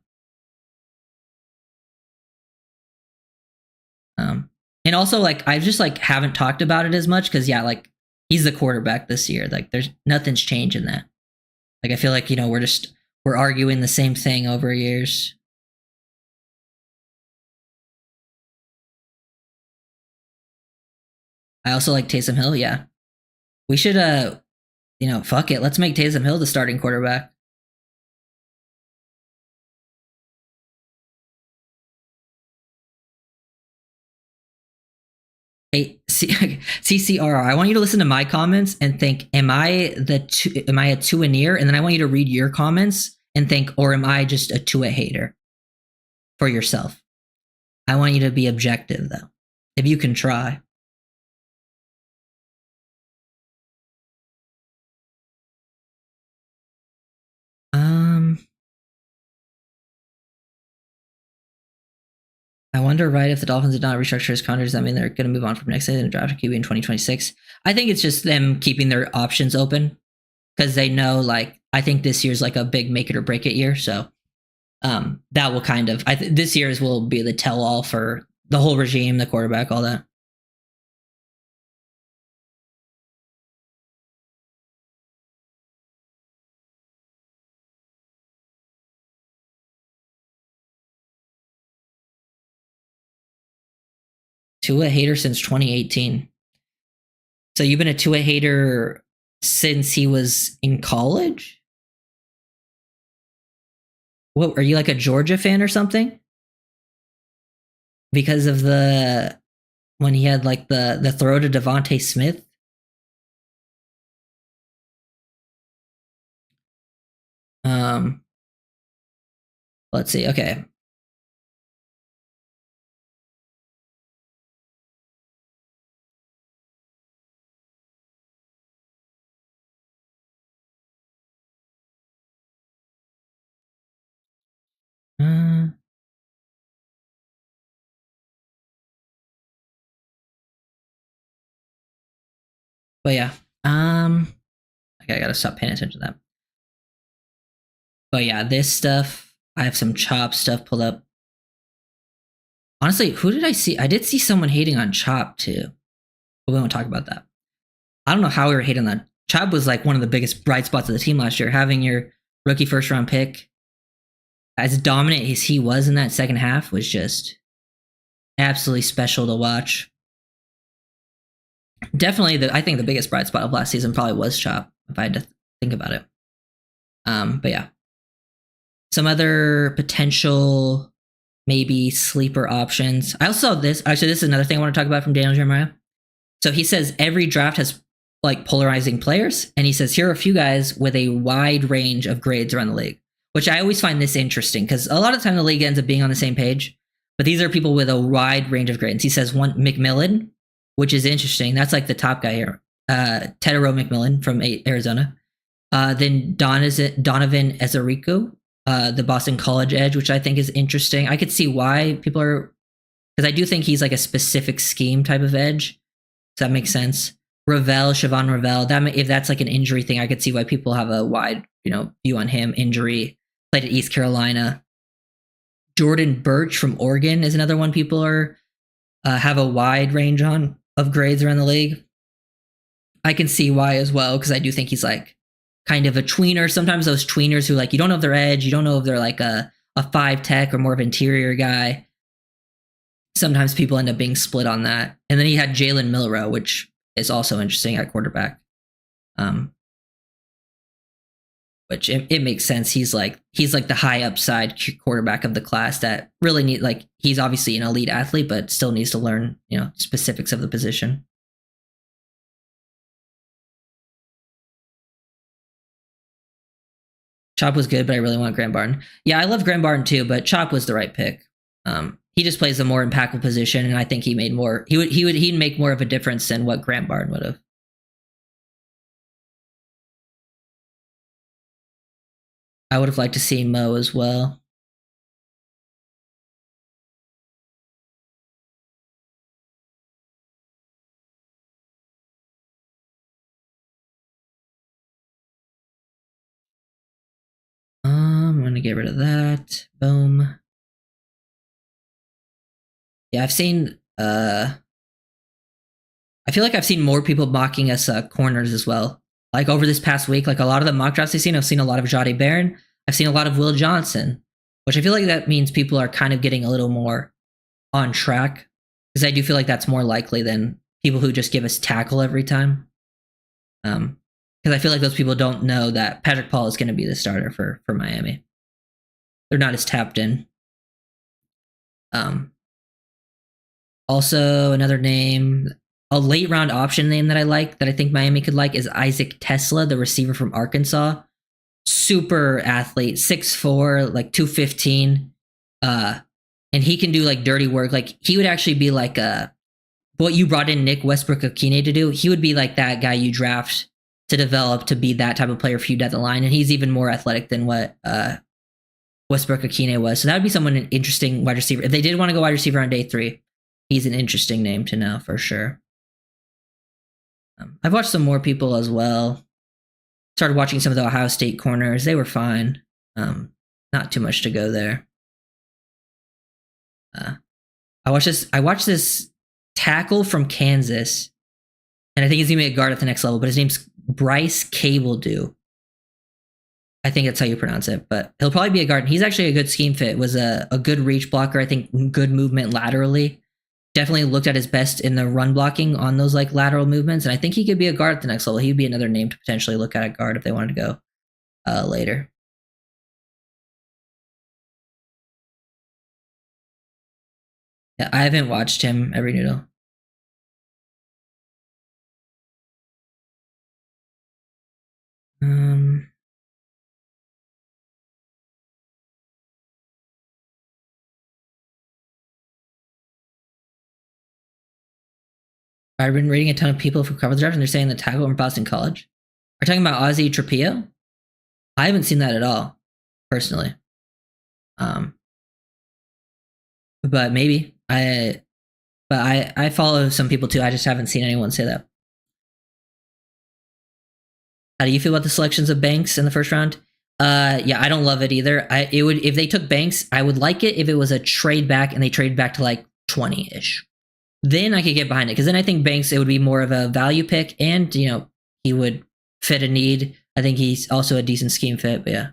Speaker 1: And also like I just like haven't talked about it as much because yeah, like he's the quarterback this year. Like there's nothing's changed in that. Like I feel like, you know, we're arguing the same thing over years. I also like Taysom Hill, yeah. We should you know, fuck it. Let's make Taysom Hill the starting quarterback. Hey, CCRR, I want you to listen to my comments and think, am I a Tua-neer? And then I want you to read your comments and think, or am I just a Tua hater for yourself? I want you to be objective though. If you can try. I wonder, right, if the Dolphins did not restructure his contract, does that mean they're going to move on from next season and draft a QB in 2026? I think it's just them keeping their options open because they know, like, I think this year's like a big make it or break it year. So that will kind of, this year's will be the tell all for the whole regime, the quarterback, all that. Tua hater since 2018. So you've been a Tua hater since he was in college? What, are you like a Georgia fan or something? Because of when he had like the throw to Devontae Smith? Um, let's see. Okay. But yeah. Okay, I gotta stop paying attention to that. But yeah, this stuff. I have some Chop stuff pulled up. Honestly, who did I see? I did see someone hating on Chop too. But we won't talk about that. I don't know how we were hating on that. Chop was like one of the biggest bright spots of the team last year. Having your rookie first round pick as dominant as he was in that second half was just absolutely special to watch. Definitely, I think the biggest bright spot of last season probably was Chop, if I had to think about it. But yeah, some other potential maybe sleeper options. I also saw this. Actually, this is another thing I want to talk about from Daniel Jeremiah. So he says every draft has like polarizing players, and he says here are a few guys with a wide range of grades around the league, which I always find this interesting because a lot of time the league ends up being on the same page, but these are people with a wide range of grades. He says one McMillan, which is interesting. That's like the top guy here. Tedero McMillan from Arizona. Then Donovan Ezerico, the Boston College edge, which I think is interesting. I could see why people are, because I do think he's like a specific scheme type of edge. Does that make sense? Siobhan Ravel. If that's like an injury thing, I could see why people have a wide, view on him. Injury, played at East Carolina. Jordan Birch from Oregon is another one people are have a wide range on of grades around the league. I can see why as well, because I do think he's like kind of a tweener. Sometimes those tweeners who like you don't know if they're edge, you don't know if they're like a 5 tech or more of an interior guy. Sometimes people end up being split on that. And then he had Jalen Milroe, which is also interesting at quarterback. Which it makes sense. He's like the high upside quarterback of the class that really need, like, he's obviously an elite athlete, but still needs to learn, specifics of the position. Chop was good, but I really want Graham Barton. Yeah, I love Graham Barton too, but Chop was the right pick. He just plays a more impactful position, and I think he made more. He'd make more of a difference than what Grant Barton would have. I would have liked to see Mo as well. I'm gonna get rid of that. Boom. Yeah, I've seen. I feel like I've seen more people mocking us corners as well. Like over this past week, like a lot of the mock drafts I've seen a lot of Jahdae Barron. I've seen a lot of Will Johnson, which I feel like that means people are kind of getting a little more on track, because I do feel like that's more likely than people who just give us tackle every time. Because I feel like those people don't know that Patrick Paul is going to be the starter for Miami. They're not as tapped in. Also, another name, a late round option name that I like, that I think Miami could like, is Isaac Tesla, the receiver from Arkansas. Super athlete, 6'4", like 215. And he can do like dirty work. Like he would actually be like what you brought in Nick Westbrook-Akine to do. He would be like that guy you draft to develop to be that type of player for you down the line. And he's even more athletic than what Westbrook-Akine was. So that would be someone, an interesting wide receiver. If they did want to go wide receiver on day 3, he's an interesting name to know for sure. I've watched some more people as well. Started watching some of the Ohio State corners. They were fine. Not too much to go there. I watched this tackle from Kansas, and I think he's gonna be a guard at the next level. But his name's Bryce Cabledew. I think that's how you pronounce it. But he'll probably be a guard. He's actually a good scheme fit. Was a good reach blocker. I think good movement laterally. Definitely looked at his best in the run blocking on those like lateral movements, and I think he could be a guard at the next level. He'd be another name to potentially look at a guard if they wanted to go later. Yeah, I haven't watched him every noodle. I've been reading a ton of people who cover the draft, and they're saying the tackle from Boston College. Are you talking about Ozzie Trapio? I haven't seen that at all, personally. But maybe I follow some people too. I just haven't seen anyone say that. How do you feel about the selections of Banks in the first round? Yeah, I don't love it either. It would, if they took Banks, I would like it if it was a trade back and they traded back to like 20-ish. Then I could get behind it, because then I think Banks, it would be more of a value pick, and he would fit a need. I think he's also a decent scheme fit. But yeah,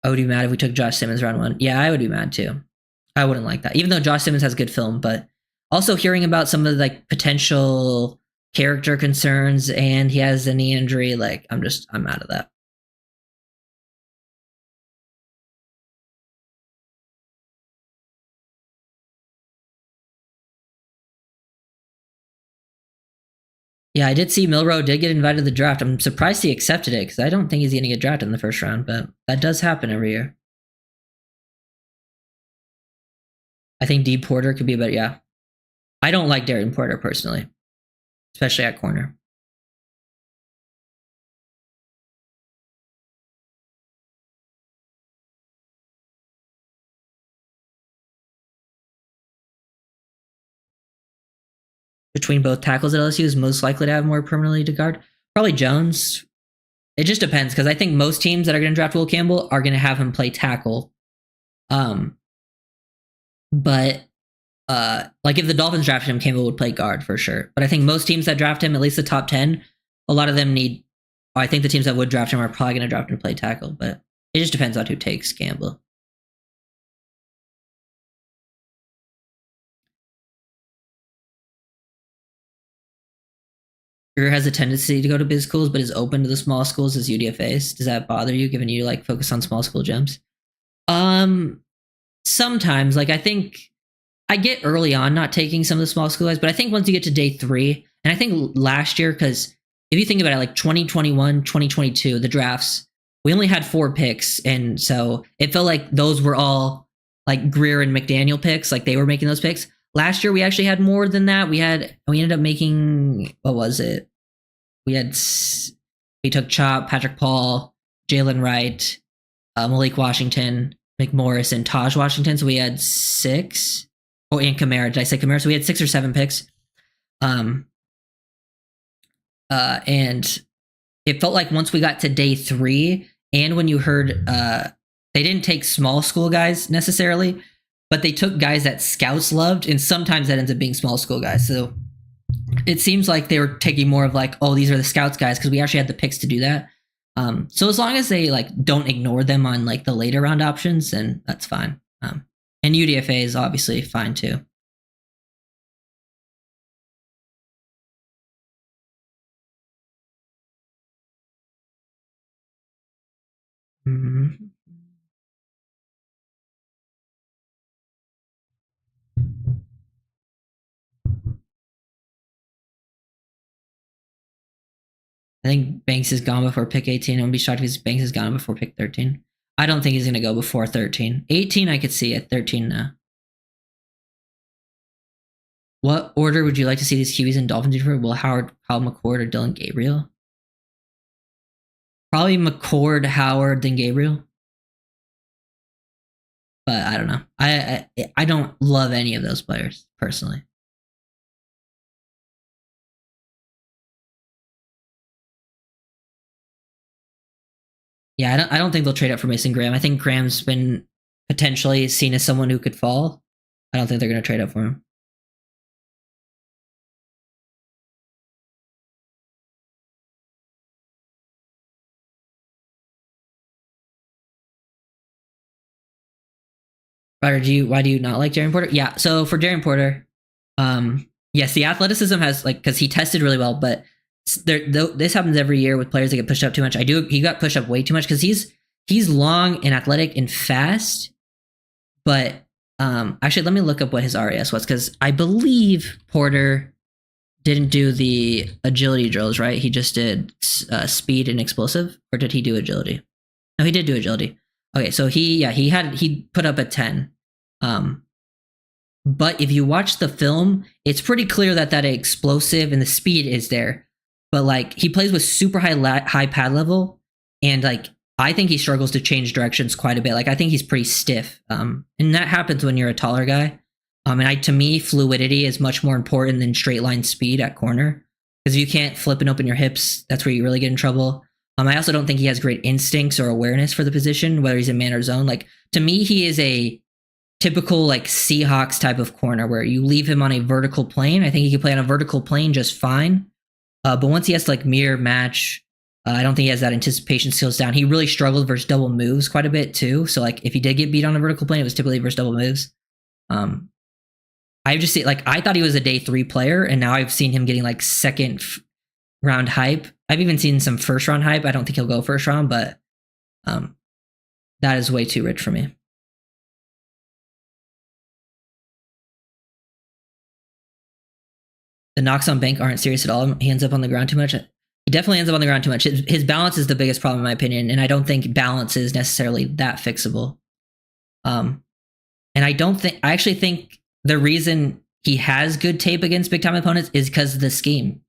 Speaker 1: I would be mad if we took Josh Simmons round 1. Yeah, I would be mad too. I wouldn't like that, even though Josh Simmons has good film. But also hearing about some of the like potential character concerns, and he has a knee injury, like I'm out of that. Yeah, I did see Milroe did get invited to the draft. I'm surprised he accepted it, because I don't think he's going to get drafted in the first round, but that does happen every year. I think Dee Porter could be a better, yeah. I don't like Darren Porter personally, especially at corner. Between both tackles at LSU is most likely to have more permanently to guard. Probably Jones. It just depends, because I think most teams that are going to draft Will Campbell are going to have him play tackle. But like if the Dolphins drafted him, Campbell would play guard for sure. But I think most teams that draft him, at least the top 10, a lot of them need. I think the teams that would draft him are probably going to draft him to play tackle. But it just depends on who takes Campbell. Greer has a tendency to go to big schools, but is open to the small schools as UDFAs. Does that bother you, given you like focus on small school gems? Sometimes, like I think I get early on not taking some of the small school guys, but I think once you get to day 3, and I think last year, because if you think about it, like 2021, 2022, the drafts, we only had 4 picks, and so it felt like those were all like Greer and McDaniel picks, like they were making those picks. Last year we actually had more than that. We ended up making, what was it? We took Chop, Patrick Paul, Jalen Wright, Malik Washington, McMorris, and Taj Washington. So we had 6. Oh, and Kamara. Did I say Kamara? So we had 6 or 7 picks. And it felt like once we got to day 3, and when you heard, they didn't take small school guys necessarily, but they took guys that scouts loved, and sometimes that ends up being small school guys. So it seems like they were taking more of like, oh, these are the scouts guys, because we actually had the picks to do that. So as long as they like don't ignore them on like the later round options, then that's fine. And UDFA is obviously fine too. Mm-hmm. I think Banks is gone before pick 18. I wouldn't be shocked if Banks is gone before pick 13. I don't think he's going to go before 13. 18, I could see it. 13, no. What order would you like to see these QBs and Dolphins for? Will Howard, Kyle McCord, or Dylan Gabriel? Probably McCord, Howard, then Gabriel. But I don't know. I don't love any of those players personally. Yeah, I don't think they'll trade up for Mason Graham. I think Graham's been potentially seen as someone who could fall. I don't think they're going to trade up for him. Ryder, why do you not like Jaren Porter? Yeah, so for Jaren Porter, yes, the athleticism has like, because he tested really well, but this happens every year with players that get pushed up too much. He got pushed up way too much because he's long and athletic and fast, but actually, let me look up what his RAS was, because I believe Porter didn't do the agility drills, right? He just did speed and explosive, or did he do agility? No, he did do agility. Okay, so he put up a 10. But if you watch the film, it's pretty clear that explosive and the speed is there. But like, he plays with super high pad level, and like, I think he struggles to change directions quite a bit. Like, I think he's pretty stiff. And that happens when you're a taller guy. To me, fluidity is much more important than straight line speed at corner, because if you can't flip and open your hips, that's where you really get in trouble. I also don't think he has great instincts or awareness for the position, whether he's in man or zone. Like, to me, he is a typical like Seahawks type of corner where you leave him on a vertical plane. I think he can play on a vertical plane just fine. But once he has to like mirror match, I don't think he has that anticipation skills down. He really struggled versus double moves quite a bit too. So like, if he did get beat on a vertical plane, it was typically versus double moves. I just see, like, I thought he was a day 3 player, and now I've seen him getting like second round hype. I've even seen some first round hype. I don't think he'll go first round, but that is way too rich for me. The knocks on Bank aren't serious at all. He ends up on the ground too much. He definitely ends up on the ground too much. His balance is the biggest problem in my opinion, and I don't think balance is necessarily that fixable. And I actually think the reason he has good tape against big time opponents is because of the scheme.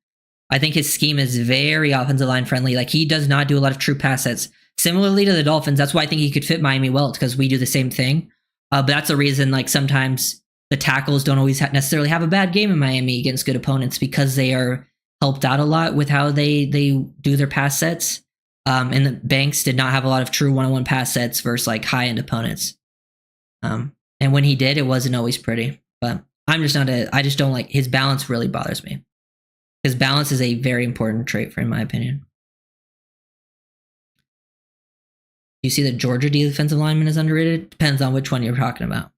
Speaker 1: I think his scheme is very offensive line friendly. Like, he does not do a lot of true pass sets. Similarly to the Dolphins, that's why I think he could fit Miami well, because we do the same thing. But that's the reason, like, sometimes the tackles don't always necessarily have a bad game in Miami against good opponents, because they are helped out a lot with how they do their pass sets. And the Banks did not have a lot of true one-on-one pass sets versus like high-end opponents. And when he did, it wasn't always pretty. But I just don't like his balance. Really bothers me. His balance is a very important trait in my opinion. You see that Georgia defensive lineman is underrated? Depends on which one you're talking about.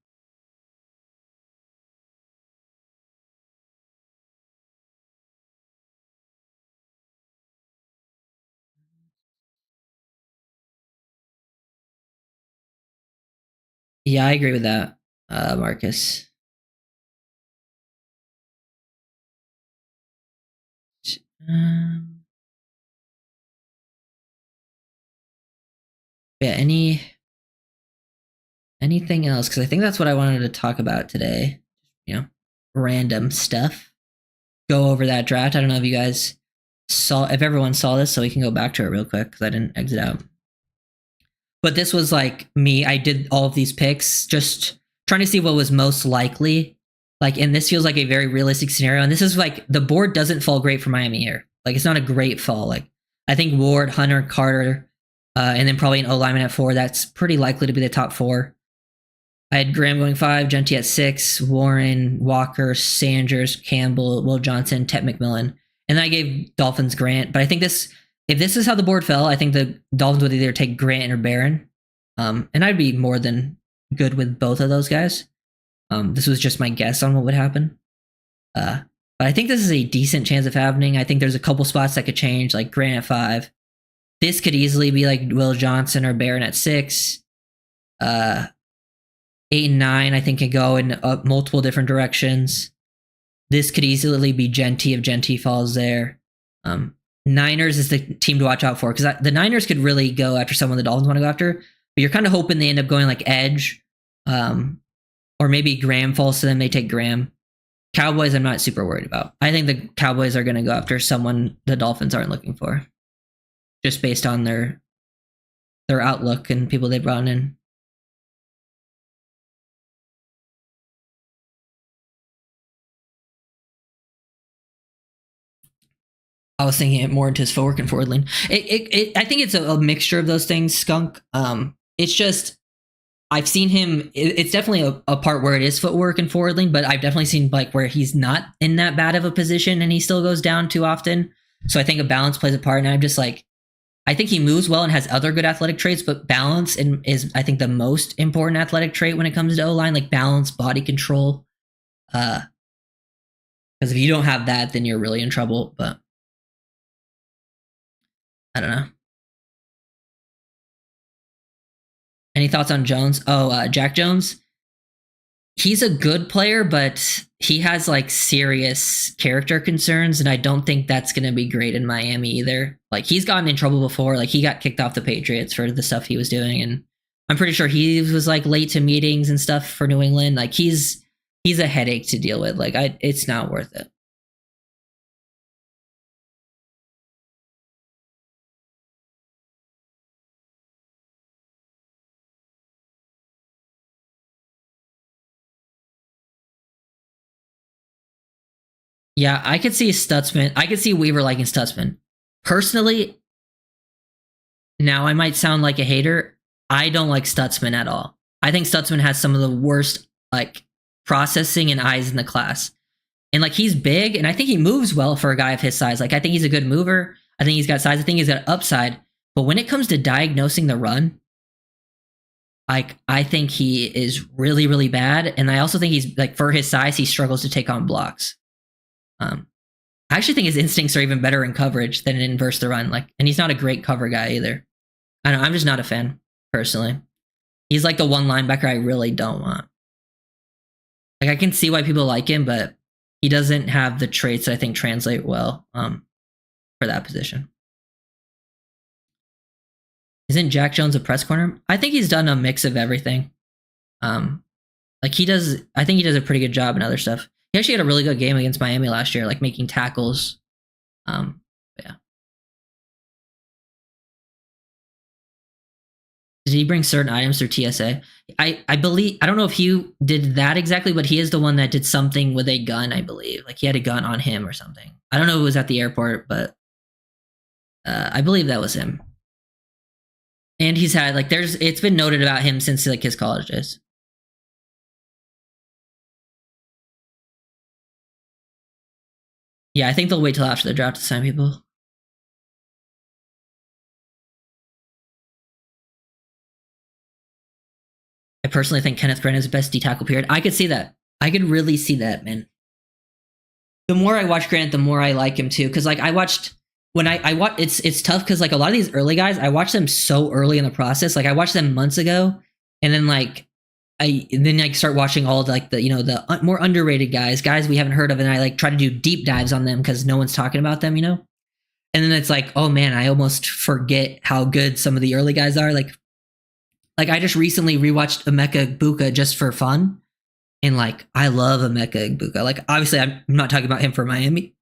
Speaker 1: Yeah, I agree with that, Marcus. Um, Yeah, anything else? Because I think that's what I wanted to talk about today. You know, random stuff. Go over that draft. I don't know if you guys saw, if everyone saw this, so we can go back to it real quick because I didn't exit out. But this was like me. I did all of these picks just trying to see what was most likely. Like, and this feels like a very realistic scenario. And this is like the board doesn't fall great for Miami here. Like, it's not a great fall. Like, I think Ward, Hunter, Carter, and then probably an O lineman at 4. That's pretty likely to be the top 4. I had Graham going 5, Genty at 6, Warren, Walker, Sanders, Campbell, Will Johnson, Tet McMillan. And then I gave Dolphins Grant. But I think this, if this is how the board fell, I think the Dolphins would either take Grant or Barron. And I'd be more than good with both of those guys. This was just my guess on what would happen. But I think this is a decent chance of happening. I think there's a couple spots that could change, like Grant at 5. This could easily be like Will Johnson or Barron at 6. 8 and 9, I think, can go in multiple different directions. This could easily be Genty if Genty falls there. Niners is the team to watch out for because the Niners could really go after someone the Dolphins want to go after, but you're kind of hoping they end up going like edge, or maybe Graham falls to them. They take Graham. Cowboys, I'm not super worried about. I think the Cowboys are going to go after someone the Dolphins aren't looking for, just based on their outlook and people they brought in. I was thinking it more into his footwork and forward lean. I think it's a mixture of those things, Skunk. It's just I've seen him. It's definitely a part where it is footwork and forward lean, but I've definitely seen like where he's not in that bad of a position and he still goes down too often. So I think a balance plays a part. And I'm just like, I think he moves well and has other good athletic traits, but balance is I think the most important athletic trait when it comes to O-line, like balance, body control. Because if you don't have that, then you're really in trouble. But I don't know. Any thoughts on Jones? Oh, Jack Jones. He's a good player, but he has like serious character concerns, and I don't think that's going to be great in Miami either. Like he's gotten in trouble before. Like he got kicked off the Patriots for the stuff he was doing, and I'm pretty sure he was like late to meetings and stuff for New England. Like he's a headache to deal with. Like it's not worth it. Yeah, I could see Stutzman. I could see Weaver liking Stutzman. Personally, now I might sound like a hater. I don't like Stutzman at all. I think Stutzman has some of the worst like processing and eyes in the class. And like he's big and I think he moves well for a guy of his size. Like I think he's a good mover. I think he's got size. I think he's got upside. But when it comes to diagnosing the run, like I think he is really, really bad. And I also think he's like for his size, he struggles to take on blocks. I actually think his instincts are even better in coverage than in versus the run. Like, and he's not a great cover guy either. I don't know, I'm just not a fan personally. He's like the one linebacker I really don't want. Like I can see why people like him, but he doesn't have the traits that I think translate well for that position. Isn't Jack Jones a press corner? I think he's done a mix of everything. Like he does, I think he does a pretty good job in other stuff. He actually had a really good game against Miami last year, like making tackles. Yeah. Did he bring certain items through TSA? I believe, I don't know if he did that exactly, but he is the one that did something with a gun, I believe. Like he had a gun on him or something. I don't know if it was at the airport, but I believe that was him. And he's had like it's been noted about him since like his college days. Yeah, I think they'll wait till after the draft to sign people. I personally think Kenneth Grant is the best D tackle period. I could see that. I could really see that, man. The more I watch Grant, the more I like him too. Because like I watched when I watch, it's tough because like a lot of these early guys, I watched them so early in the process. Like I watched them months ago, and then like I start watching all like the more underrated guys we haven't heard of, and I like try to do deep dives on them because no one's talking about them, And then it's like, oh man, I almost forget how good some of the early guys are. Like Like I just recently rewatched Emeka Egbuka just for fun, and like I love Emeka Egbuka. Like obviously I'm not talking about him for Miami,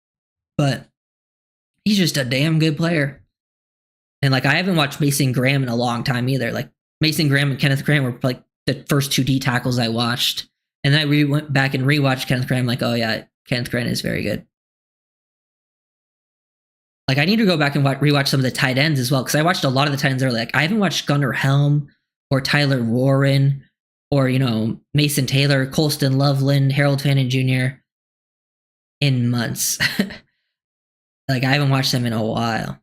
Speaker 1: but he's just a damn good player. And like I haven't watched Mason Graham in a long time either. Like Mason Graham and Kenneth Graham were like the first two D tackles I watched, and then I went back and rewatched Kenneth Graham. Like, oh yeah, Kenneth Graham is very good. Like I need to go back and rewatch some of the tight ends as well, because I watched a lot of the tight ends early. Like I haven't watched Gunnar Helm or Tyler Warren or Mason Taylor, Colston Loveland, Harold Fannin Jr. in months. Like I haven't watched them in a while.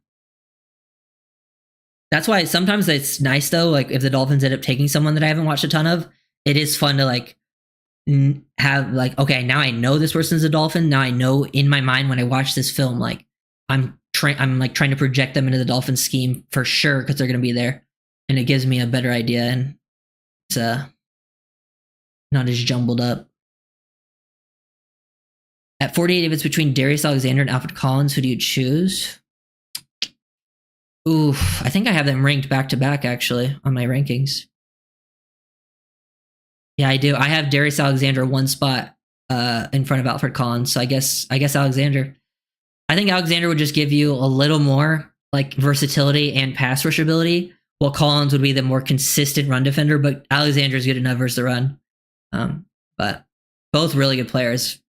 Speaker 1: That's why sometimes it's nice though. Like if the Dolphins end up taking someone that I haven't watched a ton of, it is fun to like have like, okay, now I know this person's a Dolphin. Now I know in my mind when I watch this film, like I'm like trying to project them into the Dolphins scheme for sure because they're going to be there, and it gives me a better idea, and it's not as jumbled up. At 48, if it's between Darius Alexander and Alfred Collins, who do you choose? Oof, I think I have them ranked back to back actually on my rankings. Yeah, I do. I have Darius Alexander one spot in front of Alfred Collins, so I guess Alexander. I think Alexander would just give you a little more like versatility and pass rush ability, while Collins would be the more consistent run defender. But Alexander's good enough versus the run. But both really good players.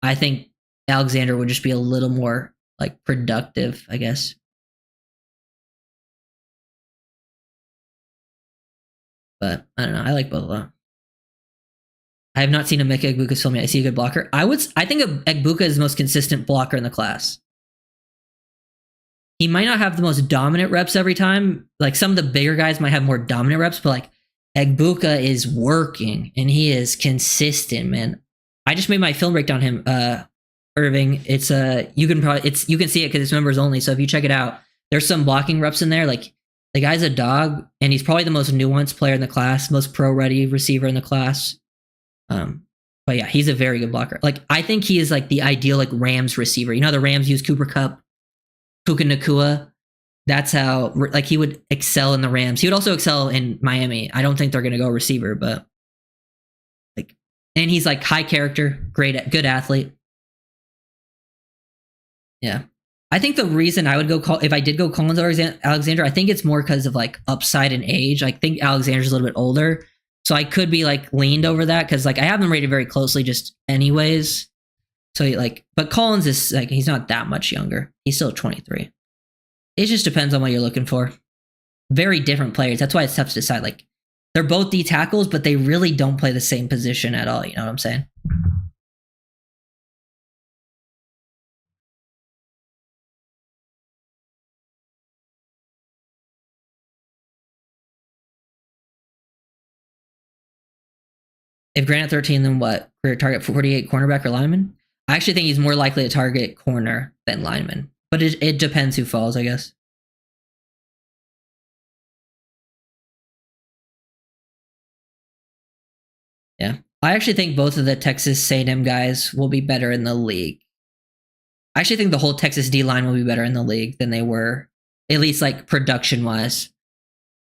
Speaker 1: I think Alexander would just be a little more like productive, I guess. But I don't know. I like both of them. I have not seen Emeka Egbuka's film yet. I see a good blocker. I think Egbuka is the most consistent blocker in the class. He might not have the most dominant reps every time. Like some of the bigger guys might have more dominant reps, but like Egbuka is working and he is consistent, man. I just made my film breakdown him, Irving. It's you can see it because it's members only. So if you check it out, there's some blocking reps in there. Like the guy's a dog, and he's probably the most nuanced player in the class, most pro ready receiver in the class. But yeah, he's a very good blocker. Like I think he is like the ideal like Rams receiver. You know, the Rams use Cooper Kupp, Puka Nacua. That's how like he would excel in the Rams. He would also excel in Miami. I don't think they're going to go receiver, but like, and he's like high character, good athlete. Yeah. I think the reason I would go if I did go Collins or Alexander, I think it's more because of like upside and age. I think Alexander's a little bit older, so I could be like leaned over that because like I have them rated very closely just anyways. So like, but Collins is like he's not that much younger. He's still 23. It just depends on what you're looking for. Very different players. That's why it's tough to decide. Like they're both D tackles, but they really don't play the same position at all. You know what I'm saying? If Grant at 13, then what? Career target 48 cornerback or lineman? I actually think he's more likely to target corner than lineman. But it depends who falls, I guess. Yeah. I actually think both of the Texas A&M guys will be better in the league. I actually think the whole Texas D line will be better in the league than they were, at least like production wise.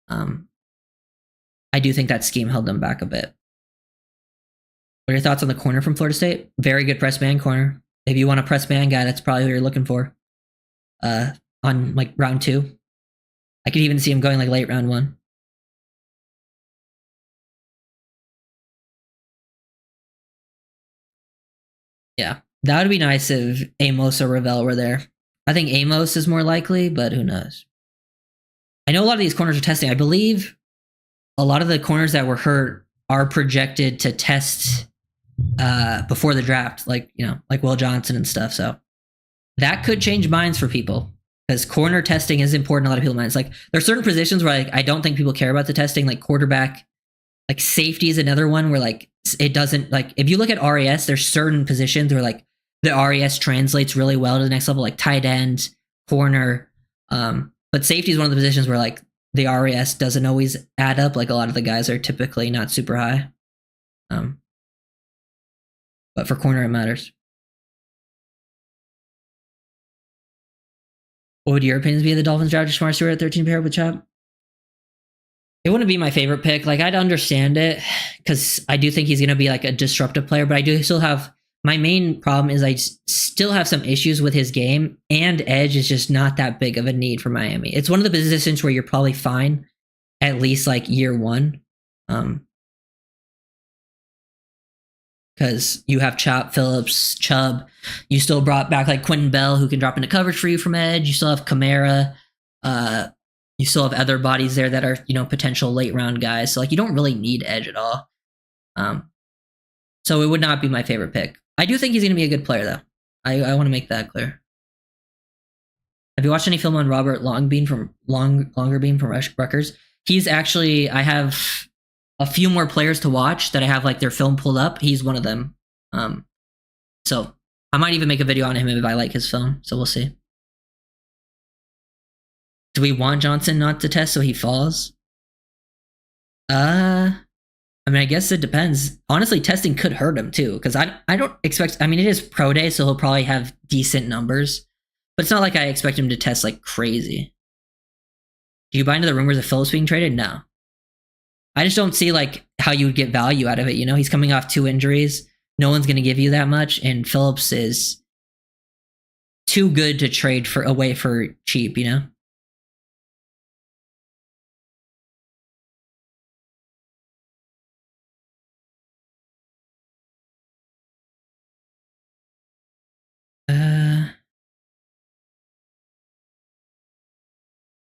Speaker 1: I do think that scheme held them back a bit. What are your thoughts on the corner from Florida State? Very good press man corner. If you want a press man guy, that's probably what you're looking for. On like round 2. I could even see him going like late round 1. Yeah. That would be nice if Amos or Ravel were there. I think Amos is more likely, but who knows? I know a lot of these corners are testing. I believe a lot of the corners that were hurt are projected to test before the draft, like like Will Johnson and stuff. So that could change minds for people because corner testing is important. A lot of people's minds. Like there are certain positions where I don't think people care about the testing, like quarterback. Like safety is another one where like it doesn't, like if you look at RAS, there's certain positions where like the RAS translates really well to the next level, like tight end, corner. But safety is one of the positions where like the RAS doesn't always add up. Like a lot of the guys are typically not super high. But for corner, it matters. What would your opinions be of the Dolphins draft Jamar Stewart at 13 paired with Chop? It wouldn't be my favorite pick. Like, I'd understand it because I do think he's going to be like a disruptive player, but I do still have my main problem is I still have some issues with his game, and edge is just not that big of a need for Miami. It's one of the positions where you're probably fine at least like year one. Because you have Chop, Phillips, Chubb. You still brought back like Quentin Bell, who can drop into coverage for you from edge. You still have Kamara. You still have other bodies there that are, you know, potential late round guys. So like you don't really need edge at all. So it would not be my favorite pick. I do think he's going to be a good player though. I want to make that clear. Have you watched any film on Robert Longerbeam from Rutgers? He's actually, I have a few more players to watch that I have like their film pulled up. He's one of them. So I might even make a video on him if I like his film. So we'll see. Do we want Johnson not to test so he falls? I mean, I guess it depends. Honestly, testing could hurt him too, because I don't expect. I mean, it is pro day, so he'll probably have decent numbers, but it's not like I expect him to test like crazy. Do you buy into the rumors of Phillips being traded? No. I just don't see like how you would get value out of it. You know, he's coming off 2 injuries. No one's going to give you that much, and Phillips is too good to trade away for cheap. You know.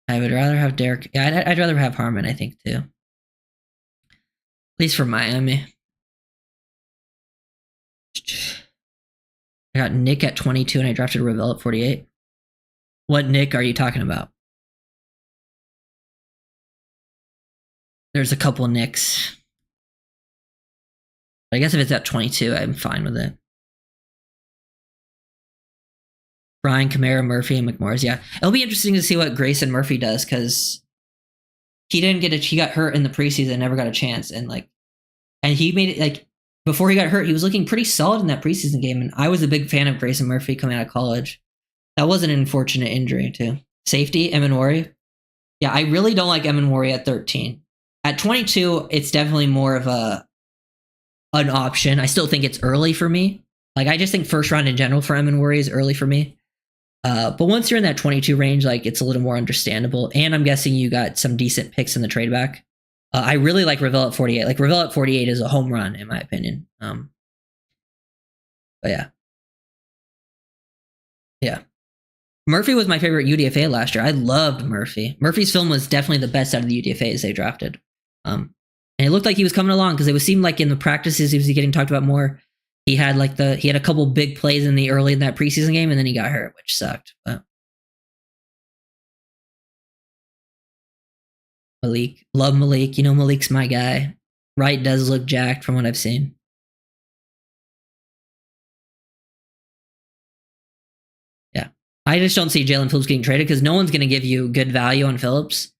Speaker 1: I would rather have Derek. Yeah, I'd rather have Harmon, I think, too. At least for Miami. I got Nick at 22 and I drafted Ravel at 48. What Nick are you talking about? There's a couple Nicks. I guess if it's at 22, I'm fine with it. Brian, Kamara, Murphy, and McMorris. Yeah, it'll be interesting to see what Grayson Murphy does because he got hurt in the preseason, never got a chance, and he made it like before he got hurt, he was looking pretty solid in that preseason game, and I was a big fan of Grayson Murphy coming out of college. That was an unfortunate injury too. Safety, Emanwari. Yeah, I really don't like Emanwari at 13. At 22, it's definitely more of an option. I still think it's early for me. Like I just think first round in general for Emanwari is early for me. But once you're in that 22 range, like it's a little more understandable. And I'm guessing you got some decent picks in the trade back. I really like Ravel at 48. Like Ravel at 48 is a home run in my opinion. But yeah. Yeah. Murphy was my favorite UDFA last year. I loved Murphy. Murphy's film was definitely the best out of the UDFAs they drafted. And it looked like he was coming along because it seemed like in the practices he was getting talked about more. He had a couple big plays early in that preseason game, and then he got hurt, which sucked. But Malik, love Malik. You know Malik's my guy. Wright does look jacked from what I've seen. Yeah, I just don't see Jalen Phillips getting traded because no one's going to give you good value on Phillips,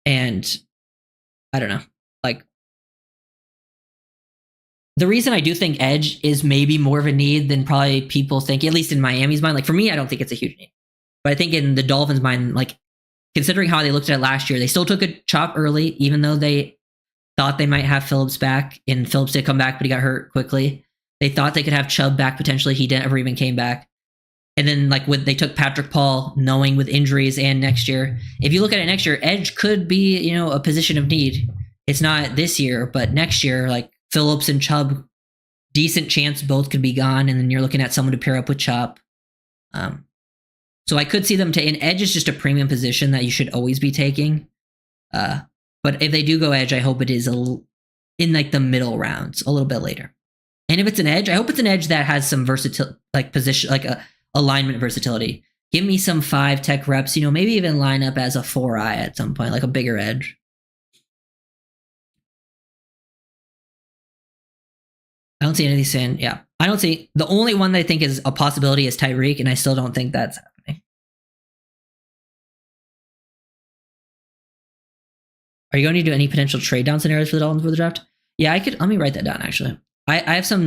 Speaker 1: and I don't know, like. The reason I do think edge is maybe more of a need than probably people think, at least in Miami's mind. Like for me, I don't think it's a huge need. But I think in the Dolphins' mind, like considering how they looked at it last year, they still took a chop early, even though they thought they might have Phillips back. And Phillips did come back, but he got hurt quickly. They thought they could have Chubb back potentially. He never even came back. And then they took Patrick Paul, knowing with injuries and next year. If you look at it next year, edge could be, a position of need. It's not this year, but next year, like Phillips and Chubb, decent chance both could be gone, and then you're looking at someone to pair up with Chop. So I could see them an edge is just a premium position that you should always be taking. But if they do go edge, I hope it is in like the middle rounds, a little bit later. And if it's an edge, I hope it's an edge that has some versatility, like position, like a alignment versatility. Give me some 5 tech reps, maybe even line up as a 4-eye at some point, like a bigger edge. I don't see anything saying, yeah. I don't see, the only one that I think is a possibility is Tyreek, and I still don't think that's happening. Are you going to do any potential trade down scenarios for the Dolphins for the draft? Yeah, let me write that down actually. I have some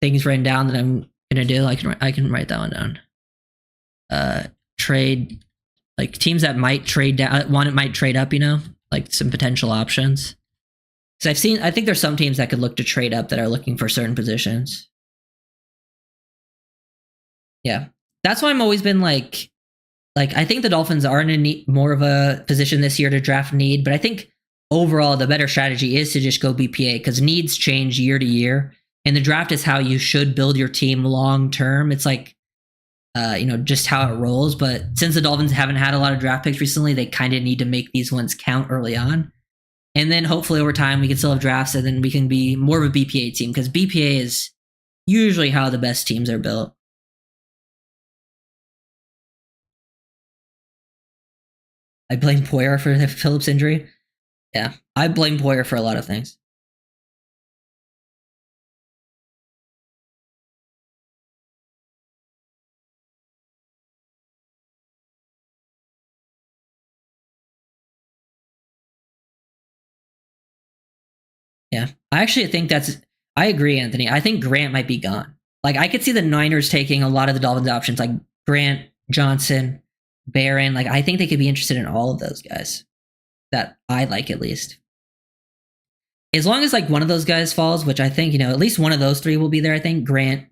Speaker 1: things written down that I'm going to do. I can write that one down. Trade, teams that might trade down, one that might trade up, like some potential options. Because I think there's some teams that could look to trade up that are looking for certain positions. Yeah, that's why I'm always been like I think the Dolphins are in more of a position this year to draft need, but I think overall the better strategy is to just go BPA because needs change year to year, and the draft is how you should build your team long term. It's like just how it rolls. But since the Dolphins haven't had a lot of draft picks recently, they kind of need to make these ones count early on. And then hopefully over time we can still have drafts and then we can be more of a BPA team because BPA is usually how the best teams are built. I blame Poyer for the Phillips injury. Yeah, I blame Poyer for a lot of things. Yeah, I actually think I agree, Anthony. I think Grant might be gone. Like, I could see the Niners taking a lot of the Dolphins options, like Grant, Johnson, Barron. Like, I think they could be interested in all of those guys that I like at least. As long as like one of those guys falls, which I think, at least one of those three will be there. I think Grant,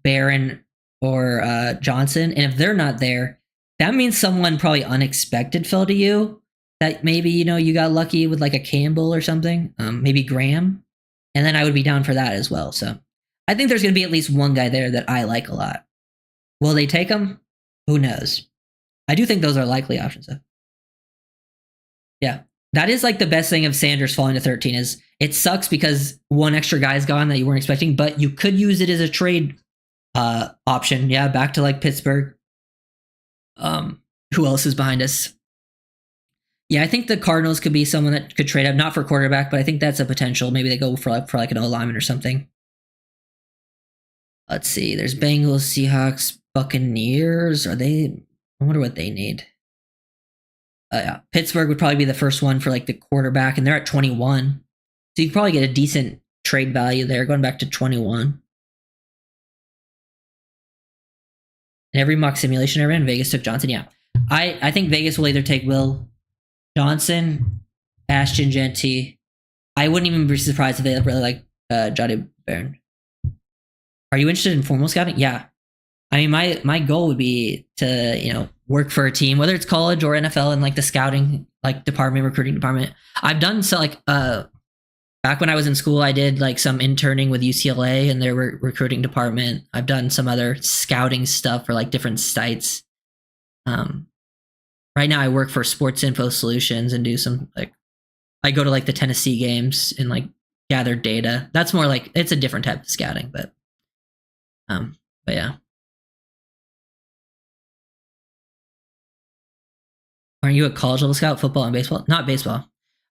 Speaker 1: Barron, or Johnson. And if they're not there, that means someone probably unexpected fell to you. That maybe you got lucky with like a Campbell or something, maybe Graham, and then I would be down for that as well. So I think there's going to be at least one guy there that I like a lot. Will they take him? Who knows? I do think those are likely options though. Yeah, that is like the best thing of Sanders falling to 13 is it sucks because one extra guy's gone that you weren't expecting, but you could use it as a trade option. Yeah, back to like Pittsburgh. Who else is behind us? Yeah, I think the Cardinals could be someone that could trade up, not for quarterback, but I think that's a potential. Maybe they go for like an O-lineman or something. Let's see. There's Bengals, Seahawks, Buccaneers. I wonder what they need. Yeah, Pittsburgh would probably be the first one for like the quarterback, and they're at 21. So you could probably get a decent trade value there, going back to 21. And every mock simulation I ran, Vegas took Johnson. Yeah, I think Vegas will either take Will Johnson, Ashton Genty. I wouldn't even be surprised if they really like Johnny Barron. Are you interested in formal scouting? Yeah. I mean, my goal would be to work for a team, whether it's college or NFL, and like the scouting like department, recruiting department. I've done so like back when I was in school, I did like some interning with UCLA and their recruiting department. I've done some other scouting stuff for like different sites. Right now I work for Sports Info Solutions and do some I go to like the Tennessee games and like gather data. That's more like it's a different type of scouting, but yeah. Aren't you a college level scout, football and baseball? Not baseball.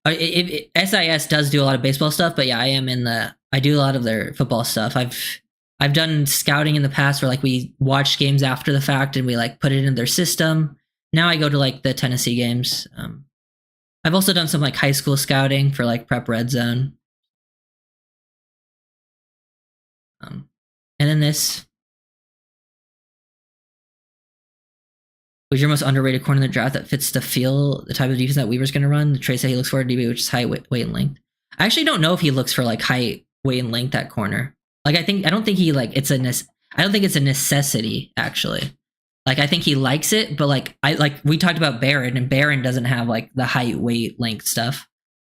Speaker 1: SIS does do a lot of baseball stuff, but yeah, I do a lot of their football stuff. I've done scouting in the past where like we watch games after the fact and we like put it in their system. Now I go to like the Tennessee games. I've also done some like high school scouting for like Prep Red Zone. And then this. Who's your most underrated corner in the draft that fits the type of defense that Weaver's going to run? The trade said he looks for a DB, which is height, weight, and length. I actually don't know if he looks for like height, weight, and length at corner. Like I don't think he like I don't think it's a necessity actually. Like I think he likes it, but like we talked about Barron, and Barron doesn't have like the height, weight, length stuff.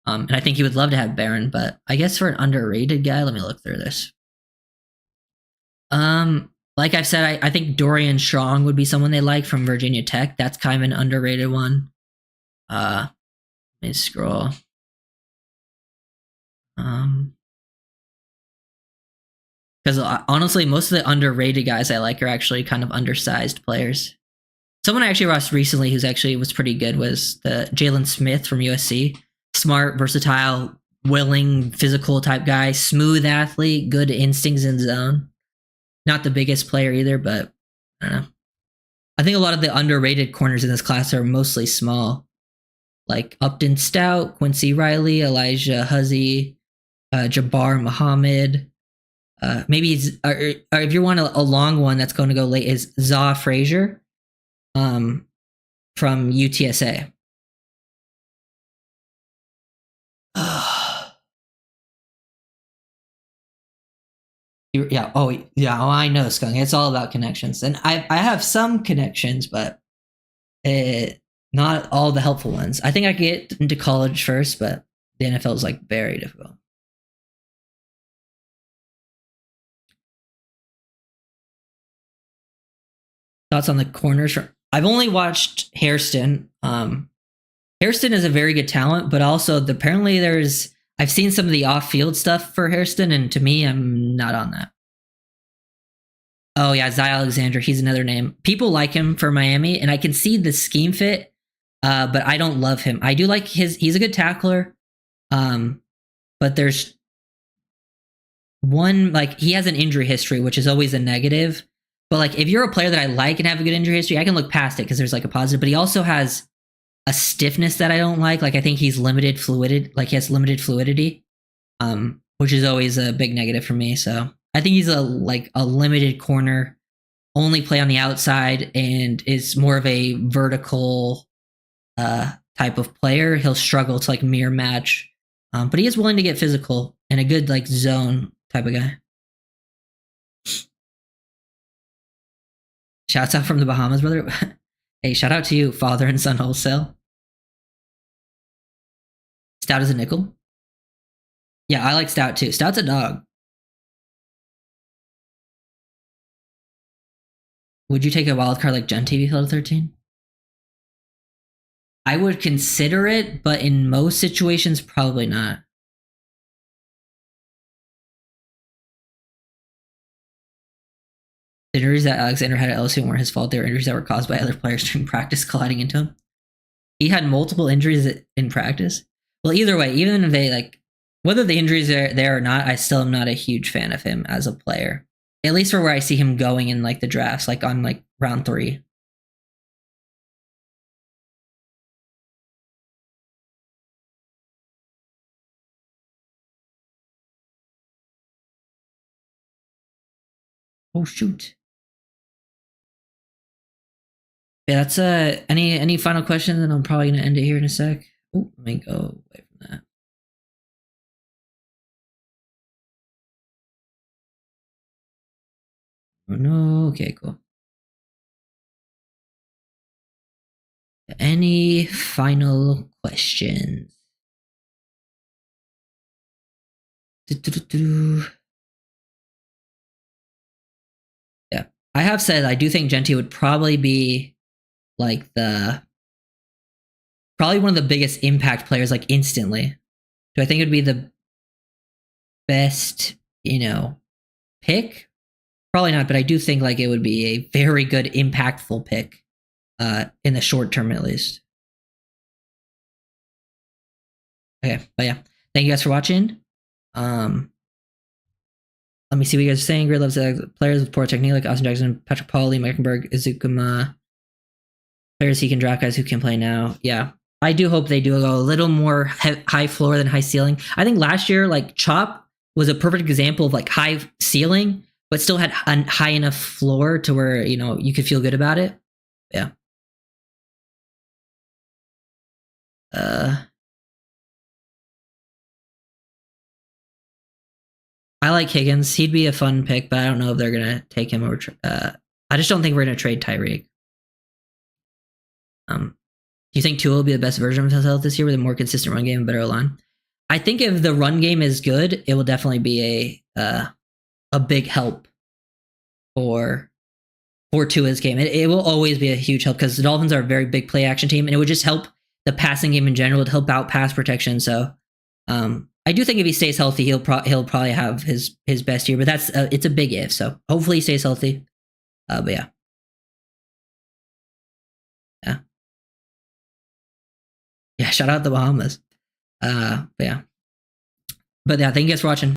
Speaker 1: And I think he would love to have Barron, but I guess for an underrated guy, let me look through this. Like I've said, I think Dorian Strong would be someone they like from Virginia Tech. That's kind of an underrated one. Let me scroll. Because honestly, most of the underrated guys I like are actually kind of undersized players. Someone I actually watched recently who's actually was pretty good was the Jalen Smith from USC. Smart, versatile, willing, physical type guy, smooth athlete, good instincts in zone. Not the biggest player either, but I don't know. I think a lot of the underrated corners in this class are mostly small. Like Upton Stout, Quincy Riley, Elijah Huzzy, Jabbar Muhammad. Maybe if you want a long one that's going to go late is Zaw Frazier from UTSA. Yeah. Oh, yeah. Oh, I know, Skunk. It's all about connections, and I have some connections, but not all the helpful ones. I think I could get into college first, but the NFL is like very difficult. Thoughts on the corners? I've only watched Hairston. Hairston is a very good talent, but also apparently there's. I've seen some of the off-field stuff for Hairston, and to me, I'm not on that. Oh yeah, Zy Alexander. He's another name. People like him for Miami, and I can see the scheme fit, but I don't love him. I do like his. He's a good tackler, um, but there's one like he has an injury history, which is always a negative. But like if you're a player that I like and have a good injury history, I can look past it because there's like a positive. But he also has a stiffness that I don't like. Like I think he's limited fluidity. Like he has limited fluidity, which is always a big negative for me. So I think he's a limited corner, only play on the outside, and is more of a vertical type of player. He'll struggle to like mirror match, but he is willing to get physical and a good like zone type of guy. Shouts out from the Bahamas, brother. Hey, shout out to you, father and son wholesale. Stout as a nickel. Yeah, I like Stout too. Stout's a dog. Would you take a wild card like Gen TV Field 13? I would consider it, but in most situations, probably not. The injuries that Alexander had at LSU weren't his fault. They were injuries that were caused by other players during practice colliding into him. He had multiple injuries in practice. Well, either way, even if they like, whether the injuries are there or not, I still am not a huge fan of him as a player. At least for where I see him going in like the drafts, like on like round 3. Oh shoot. Yeah, that's any final questions, and I'm probably gonna end it here in a sec. Oh, let me go away from that. Oh no, okay, cool. Any final questions? Yeah, I have said I do think Genti would probably be like probably one of the biggest impact players like instantly. Do I think it would be the best, pick? Probably not, but I do think like it would be a very good impactful pick in the short term at least. Okay, but yeah, thank you guys for watching. Let me see what you guys are saying. Grid loves players with poor technique like Austin Jackson, Patrick Pauly, Mecklenburg, Izukuma. Players he can draft, guys who can play now. Yeah, I do hope they do go a little more high floor than high ceiling. I think last year, like Chop was a perfect example of like high ceiling, but still had a high enough floor to where you could feel good about it. Yeah. I like Higgins. He'd be a fun pick, but I don't know if they're gonna take him over. I just don't think we're gonna trade Tyreek. Do you think Tua will be the best version of himself this year with a more consistent run game and better line? I think if the run game is good, it will definitely be a big help for Tua's game. It will always be a huge help because the Dolphins are a very big play action team, and it would just help the passing game in general to help out pass protection. So I do think if he stays healthy, he'll probably have his best year. But that's it's a big if. So hopefully he stays healthy. But yeah. Yeah, shout out the Bahamas. But yeah. Thank you guys for watching.